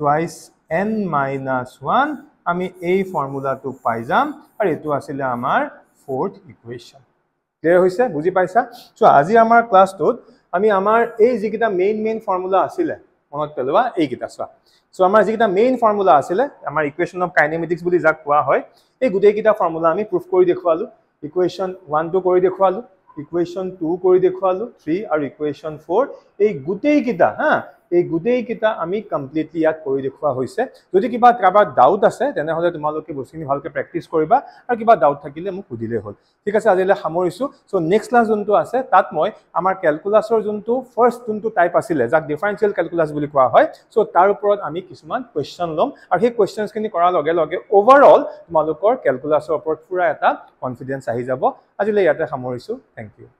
twice n minus 1 আমি এই ফর্মুলাটো পাই যাম আৰু এটো আছিল আমাৰ fourth equation ক্লিয়াৰ হৈছে বুজি পাইছা সো আজি আমাৰ ক্লাছটোত আমি আমাৰ এই যিকিটা মেইন ফৰ্মুলা আছিল মনত পেলোৱা এই কিটা চোৱা সো আমাৰ যিকিটা মেইন ফৰ্মুলা আছিল আমাৰ ইকুৱেশ্যন অফ কাইনেমেটিক্স বুলি যাক কোৱা হয় এই গুটেই কিটা ফৰ্মুলা আমি প্ৰুফ কৰি দেখুৱালো ইকুৱেশ্যন 1 টো কৰি দেখুৱালো ইকুৱেশ্যন 2 কৰি দেখুৱালো 3 আৰু ইকুৱেশ্যন 4 এই গুটেই কিটা এই গুটেই কিটা আমি কমপ্লিটলি ইয়াত কৰি দেখুৱা হৈছে যদি কিবা কাবাৰ ডাউট আছে তেনে হলে তোমালোকে বস্তুখিনি ভালকে প্ৰেক্টিস কৰিবা আৰু কিবা ডাউট থাকিলে মোক সুধিলে হ'ল ঠিক আছে আজিলে সামৰিছো সো নেক্সট ক্লাছ যোনটো আছে তাত মই আমাৰ ক্যালকুলাছৰ যোনটো ফাৰ্স্ট যোনটো টাইপ আছিল যাক ডিফাৰেন্সিয়েল ক্যালকুলাছ বুলি কোৱা হয় সো তাৰ ওপৰত আমি কিছুমান কোৱেশ্চন লম আৰু সেই কোৱেশ্চনছখিনি কৰাৰ লগে লগে ওভাৰঅল তোমালোকৰ ক্যালকুলাছৰ ওপৰত পুৰা এটা কনফিডেন্স আহি যাব আজিলে ইয়াতে সামৰিছো থ্যাংক ইউ